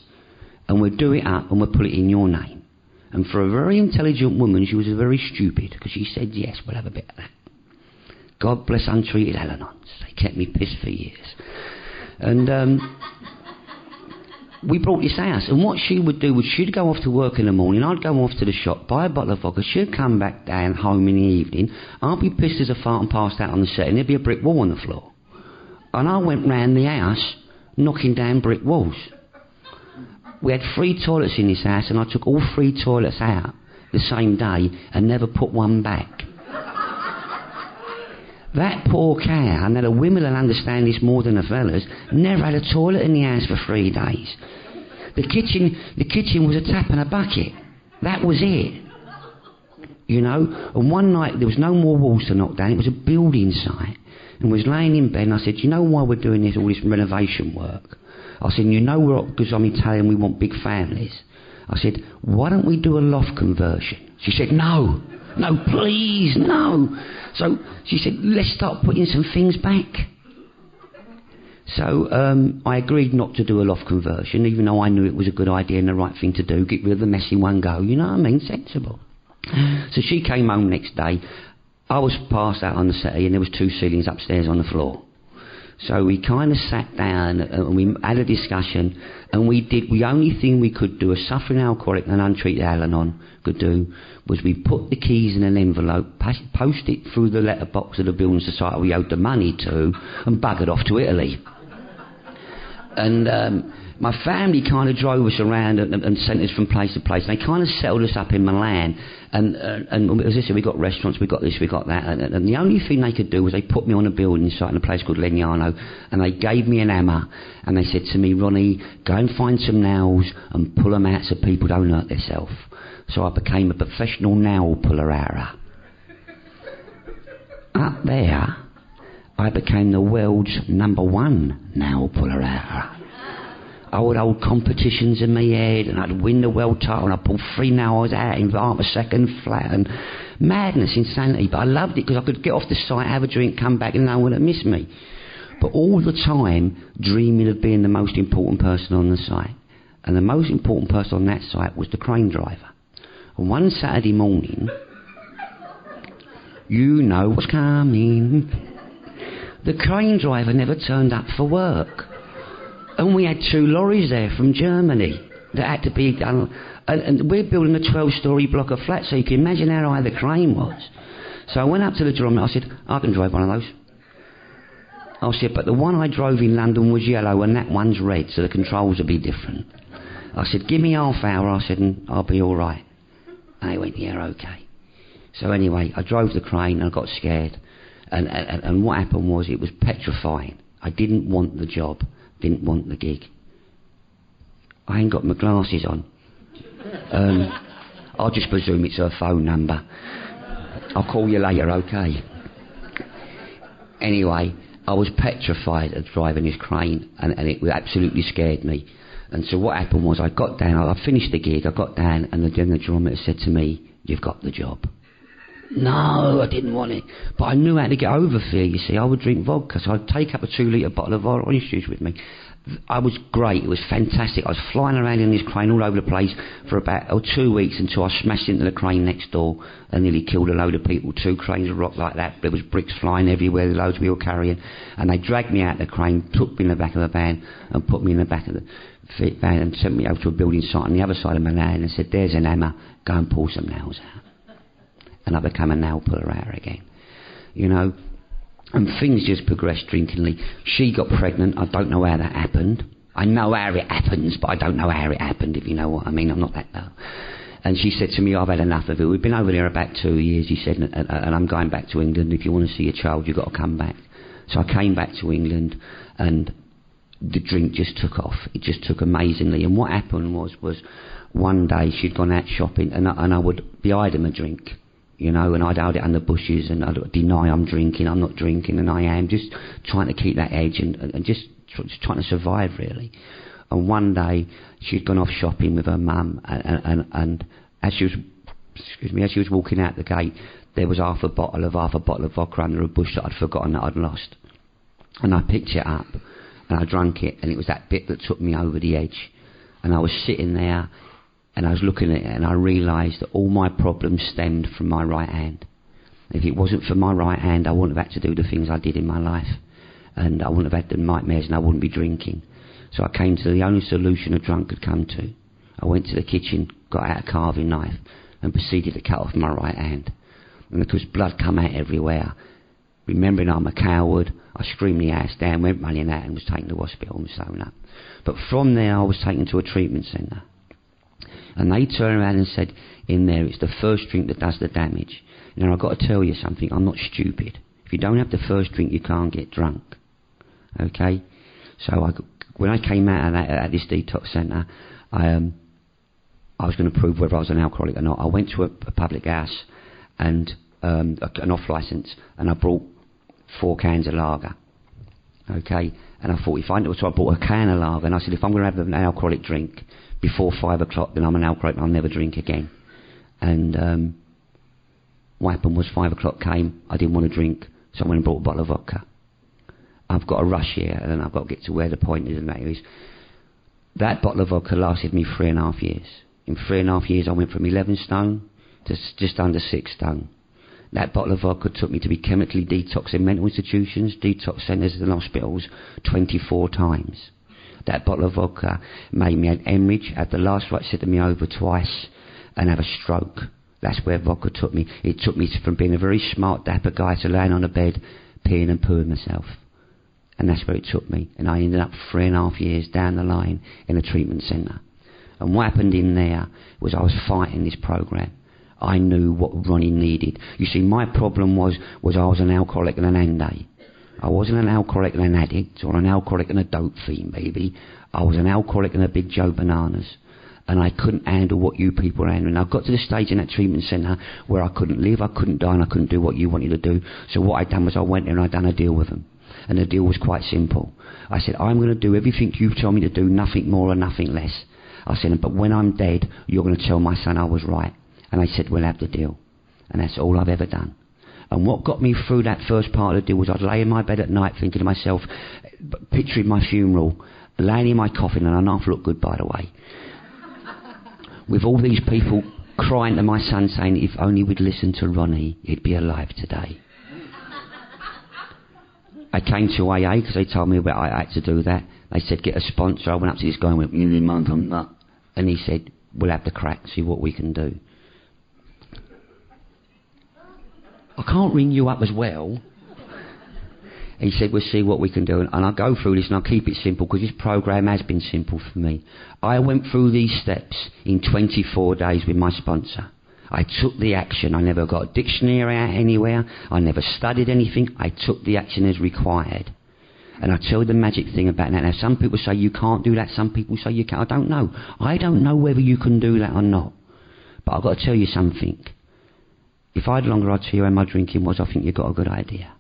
and we'll do it up, and we'll put it in your name. And for a very intelligent woman, she was very stupid, because she said, yes, we'll have a bit of that. God bless untreated Al-Anons. They kept me pissed for years. And we bought this house. And what she would do was she'd go off to work in the morning. I'd go off to the shop, buy a bottle of vodka. She'd come back down home in the evening. I'd be pissed as a fart and passed out on the set, and there'd be a brick wall on the floor. And I went round the house knocking down brick walls. We had 3 toilets in this house, and I took all 3 toilets out the same day and never put one back. That poor cow, and now the women will understand this more than the fellas, never had a toilet in the house for 3 days. The kitchen was a tap and a bucket. That was it. You know? And one night there was no more walls to knock down. It was a building site. And was laying in bed and I said, you know why we're doing all this renovation work? I said, you know, because I'm Italian, we want big families. I said, why don't we do a loft conversion? She said, no, please, no. So she said, let's start putting some things back. So I agreed not to do a loft conversion, even though I knew it was a good idea and the right thing to do. Get rid of the mess in one go, you know what I mean? Sensible. So she came home next day. I was passed out on the settee and there was 2 ceilings upstairs on the floor. So we kind of sat down and we had a discussion, and the only thing we could do, a suffering alcoholic and untreated Al-Anon could do, was we put the keys in an envelope, post it through the letterbox of the building society we owed the money to, and buggered off to Italy. And my family kind of drove us around and sent us from place to place. They kind of settled us up in Milan. And as I said, we got restaurants, we got this, we got that. And the only thing they could do was they put me on a building site in a place called Legnano, and they gave me an hammer, and they said to me, Ronnie, go and find some nails and pull them out so people don't hurt themselves. So I became a professional nail puller-outer. Up there, I became the world's #1 nail puller-outer. I would hold competitions in my head, and I'd win the world title, and I'd pull 3 nails out in half a second flat, and madness, insanity. But I loved it because I could get off the site, have a drink, come back, and no one would miss me. But all the time, dreaming of being the most important person on the site. And the most important person on that site was the crane driver. And one Saturday morning, you know what's coming, the crane driver never turned up for work. And we had 2 lorries there from Germany that had to be done. And we're building a 12-storey block of flats, so you can imagine how high the crane was. So I went up to the drummer. I said, I can drive one of those. I said, but the one I drove in London was yellow and that one's red, so the controls will be different. I said, give me half hour. I said, and I'll be all right. And they went, yeah, okay. So anyway, I drove the crane and I got scared. And what happened was it was petrifying. I didn't want the job. Didn't want the gig. I ain't got my glasses on. I'll just presume it's her phone number. I'll call you later, okay? Anyway, I was petrified of driving this crane, and it absolutely scared me. And so what happened was I got down, I finished the gig, I got down, and the drummer said to me, you've got the job. No, I didn't want it. But I knew how to get over fear, you see. I would drink vodka, so I'd take up a 2-litre bottle of orange juice with me. I was great. It was fantastic. I was flying around in this crane all over the place for about 2 weeks until I smashed into the crane next door and nearly killed a load of people. 2 cranes of rock like that. There was bricks flying everywhere, the loads we were carrying. And they dragged me out of the crane, took me in the back of the van and put me in the back of the van and sent me over to a building site on the other side of Milan and said, there's an hammer, go and pull some nails out. And I became a nail puller-outer again. You know, and things just progressed drinkingly. She got pregnant. I don't know how that happened. I know how it happens, but I don't know how it happened, if you know what I mean. I'm not that low. And she said to me, I've had enough of it. We've been over there about 2 years, he said, and I'm going back to England. If you want to see a child, you've got to come back. So I came back to England, and the drink just took off. It just took amazingly. And what happened was one day she'd gone out shopping, and I would be hiding a drink. You know, and I'd hold it under bushes and I'd deny I'm not drinking, and I am, just trying to keep that edge and just trying to survive, really. And one day she'd gone off shopping with her mum, and as she was walking out the gate, there was half a bottle of vodka under a bush that I'd forgotten that I'd lost. And I picked it up and I drank it, and it was that bit that took me over the edge. And I was sitting there and I was looking at it, and I realised that all my problems stemmed from my right hand. If it wasn't for my right hand, I wouldn't have had to do the things I did in my life, and I wouldn't have had the nightmares, and I wouldn't be drinking. So I came to the only solution a drunk could come to. I went to the kitchen, got out a carving knife, and proceeded to cut off my right hand. And because blood come out everywhere, remembering I'm a coward, I screamed the house down, went running out, and was taken to hospital and sewn up. But from there, I was taken to a treatment centre. And they turned around and said, in there, it's the first drink that does the damage. Now, I've got to tell you something, I'm not stupid. If you don't have the first drink, you can't get drunk. Okay? So when I came out of that, at this detox centre, I was going to prove whether I was an alcoholic or not. I went to a public house, and an off licence, and I brought 4 cans of lager. Okay? And I thought, so I bought a can of lager, and I said, if I'm going to have an alcoholic drink before 5 o'clock, then I'm an alcoholic and I'll never drink again. And what happened was 5 o'clock came, I didn't want to drink, so I went and bought a bottle of vodka. I've got a rush here, and then I've got to get to where the point is, and that is, that bottle of vodka lasted me 3.5 years. In 3.5 years, I went from 11 stone to just under 6 stone. That bottle of vodka took me to be chemically detoxed in mental institutions, detox centres and hospitals 24 times. That bottle of vodka made me have hemorrhage, have the last right said to me over twice, and have a stroke. That's where vodka took me. It took me from being a very smart, dapper guy to laying on a bed, peeing and pooing myself. And that's where it took me. And I ended up 3.5 years down the line in a treatment centre. And what happened in there was I was fighting this program. I knew what Ronnie needed. You see, my problem was I was an alcoholic and an andy. I wasn't an alcoholic and an addict, or an alcoholic and a dope fiend, baby. I was an alcoholic and a big Joe Bananas. And I couldn't handle what you people were handling. I got to the stage in that treatment centre where I couldn't live, I couldn't die, and I couldn't do what you wanted to do. So what I done was I went there and I done a deal with them. And the deal was quite simple. I said, I'm going to do everything you've told me to do, nothing more and nothing less. I said, but when I'm dead, you're going to tell my son I was right. And they said, we'll have the deal. And that's all I've ever done. And what got me through that first part of the deal was I'd lay in my bed at night thinking to myself, picturing my funeral, laying in my coffin, and I know I look good, by the way, with all these people crying to my son saying, if only we'd listened to Ronnie, he'd be alive today. I came to AA because they told me that I had to do that. They said, get a sponsor. I went up to this guy and went, and he said, we'll have the crack, see what we can do. I can't ring you up as well. He said, we'll see what we can do. And I'll go through this and I'll keep it simple because this program has been simple for me. I went through these steps in 24 days with my sponsor. I took the action. I never got a dictionary out anywhere. I never studied anything. I took the action as required. And I tell you the magic thing about that. Now, some people say you can't do that. Some people say you can. I don't know. I don't know whether you can do that or not. But I've got to tell you something. If I had longer, I'd tell you how my drinking was. I think you've got a good idea.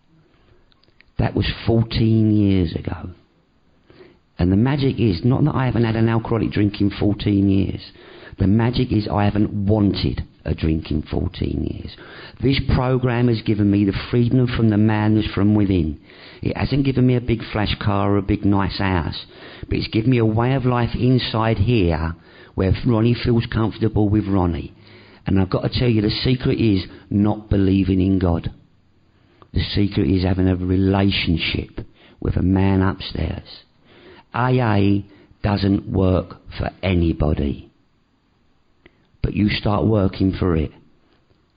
That was 14 years ago. And the magic is, not that I haven't had an alcoholic drink in 14 years. The magic is I haven't wanted a drink in 14 years. This program has given me the freedom from the madness from within. It hasn't given me a big flash car or a big nice house. But it's given me a way of life inside here where Ronnie feels comfortable with Ronnie. And I've got to tell you, the secret is not believing in God. The secret is having a relationship with a man upstairs. AA doesn't work for anybody. But you start working for it,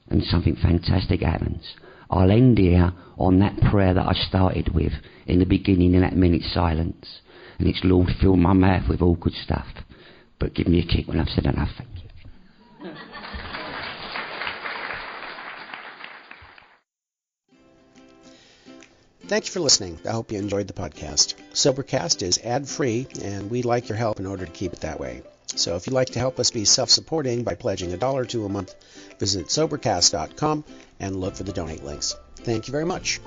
and something fantastic happens. I'll end here on that prayer that I started with in the beginning, in that minute silence. And it's, Lord, fill my mouth with all good stuff. But give me a kick when I've said enough. Thank you. Thank you for listening. I hope you enjoyed the podcast. Sobercast is ad-free, and we'd like your help in order to keep it that way. So if you'd like to help us be self-supporting by pledging $1 or $2 a month, visit Sobercast.com and look for the donate links. Thank you very much.